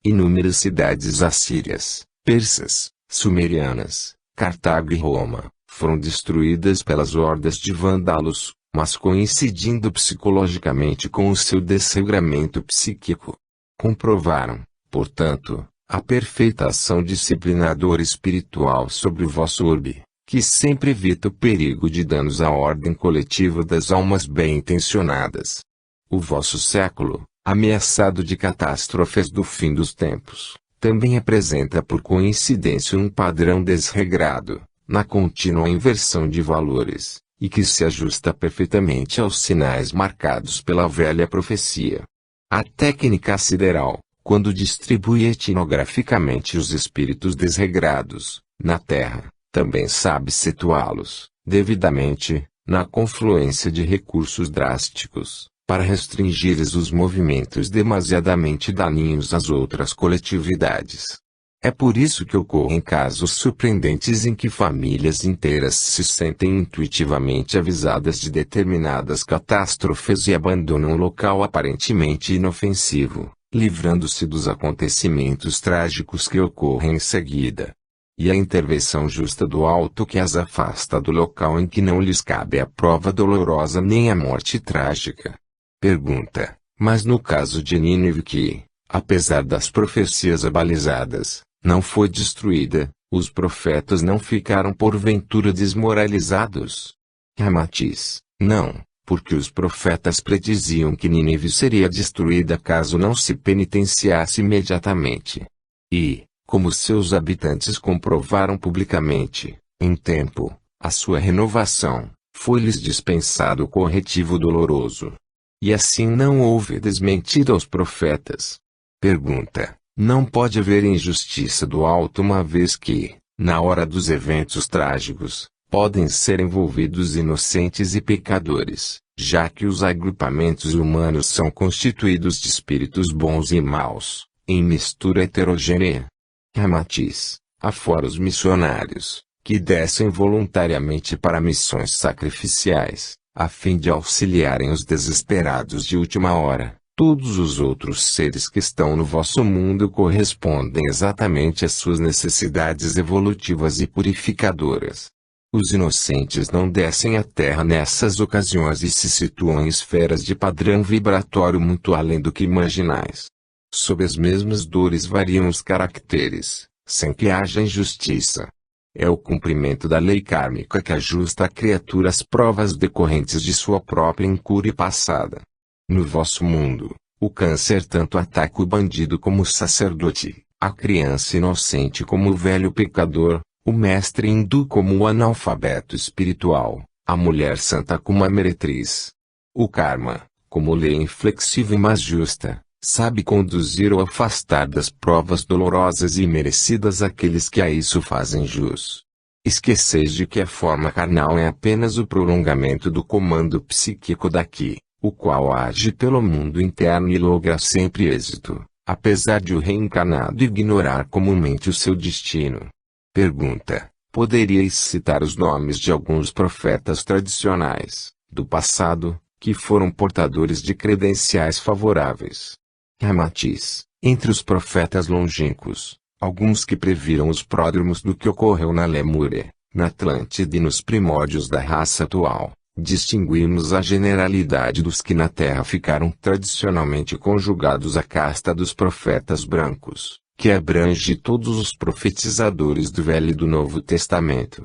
[SPEAKER 1] Inúmeras cidades assírias, persas, sumerianas, Cartago e Roma, foram destruídas pelas hordas de vândalos, mas coincidindo psicologicamente com o seu desregramento psíquico. Comprovaram, portanto, a perfeita ação disciplinadora espiritual sobre o vosso orbe, que sempre evita o perigo de danos à ordem coletiva das almas bem-intencionadas. O vosso século, ameaçado de catástrofes do fim dos tempos, também apresenta por coincidência um padrão desregrado, na contínua inversão de valores, e que se ajusta perfeitamente aos sinais marcados pela velha profecia. A técnica sideral, quando distribui etnograficamente os espíritos desregrados, na Terra, também sabe situá-los, devidamente, na confluência de recursos drásticos, para restringir-lhes os movimentos demasiadamente daninhos às outras coletividades. É por isso que ocorrem casos surpreendentes em que famílias inteiras se sentem intuitivamente avisadas de determinadas catástrofes e abandonam um local aparentemente inofensivo, livrando-se dos acontecimentos trágicos que ocorrem em seguida. E a intervenção justa do alto que as afasta do local em que não lhes cabe a prova dolorosa nem a morte trágica. Pergunta: mas no caso de Nínive que, apesar das profecias abalizadas, não foi destruída, os profetas não ficaram porventura desmoralizados? Ramatiz: não, porque os profetas prediziam que Nínive seria destruída caso não se penitenciasse imediatamente. E, como seus habitantes comprovaram publicamente, em tempo, a sua renovação, foi-lhes dispensado o corretivo doloroso. E assim não houve desmentida aos profetas. Pergunta: não pode haver injustiça do alto uma vez que, na hora dos eventos trágicos, podem ser envolvidos inocentes e pecadores, já que os agrupamentos humanos são constituídos de espíritos bons e maus, em mistura heterogênea? Ramatiz: afora os missionários, que descem voluntariamente para missões sacrificiais, a fim de auxiliarem os desesperados de última hora, todos os outros seres que estão no vosso mundo correspondem exatamente às suas necessidades evolutivas e purificadoras. Os inocentes não descem à Terra nessas ocasiões e se situam em esferas de padrão vibratório muito além do que imaginais. Sob as mesmas dores variam os caracteres, sem que haja injustiça. É o cumprimento da lei kármica que ajusta à criatura as provas decorrentes de sua própria incúria passada. No vosso mundo, o câncer tanto ataca o bandido como o sacerdote, a criança inocente como o velho pecador, o mestre hindu como o analfabeto espiritual, a mulher santa como a meretriz. O karma, como lei inflexível mas justa, sabe conduzir ou afastar das provas dolorosas e imerecidas aqueles que a isso fazem jus. Esqueceis de que a forma carnal é apenas o prolongamento do comando psíquico daqui, o qual age pelo mundo interno e logra sempre êxito, apesar de o reencarnado ignorar comumente o seu destino. Pergunta: poderíeis citar os nomes de alguns profetas tradicionais, do passado, que foram portadores de credenciais favoráveis? Ramatiz: entre os profetas longínquos, alguns que previram os pródromos do que ocorreu na Lemúria, na Atlântida e nos primórdios da raça atual, distinguimos a generalidade dos que na Terra ficaram tradicionalmente conjugados à casta dos profetas brancos, que abrange todos os profetizadores do Velho e do Novo Testamento.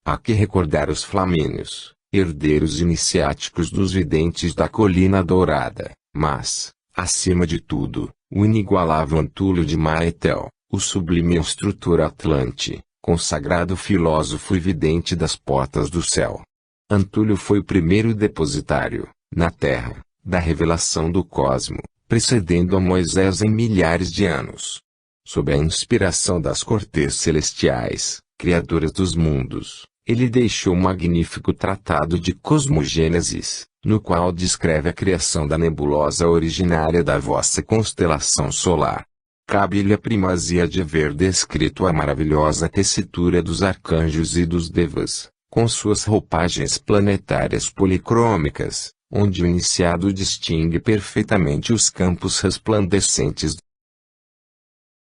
[SPEAKER 1] Há que recordar os flamíneos, herdeiros iniciáticos dos videntes da Colina Dourada, mas, acima de tudo, o inigualável Antúlio de Maetel, o sublime instrutor Atlante, consagrado filósofo e vidente das portas do céu. Antúlio foi o primeiro depositário, na Terra, da revelação do cosmo, precedendo a Moisés em milhares de anos. Sob a inspiração das cortes celestiais, criadoras dos mundos, ele deixou um magnífico tratado de cosmogênesis, no qual descreve a criação da nebulosa originária da vossa constelação solar. Cabe-lhe a primazia de haver descrito a maravilhosa tessitura dos arcanjos e dos devas, com suas roupagens planetárias policrômicas, onde o iniciado distingue perfeitamente os campos resplandecentes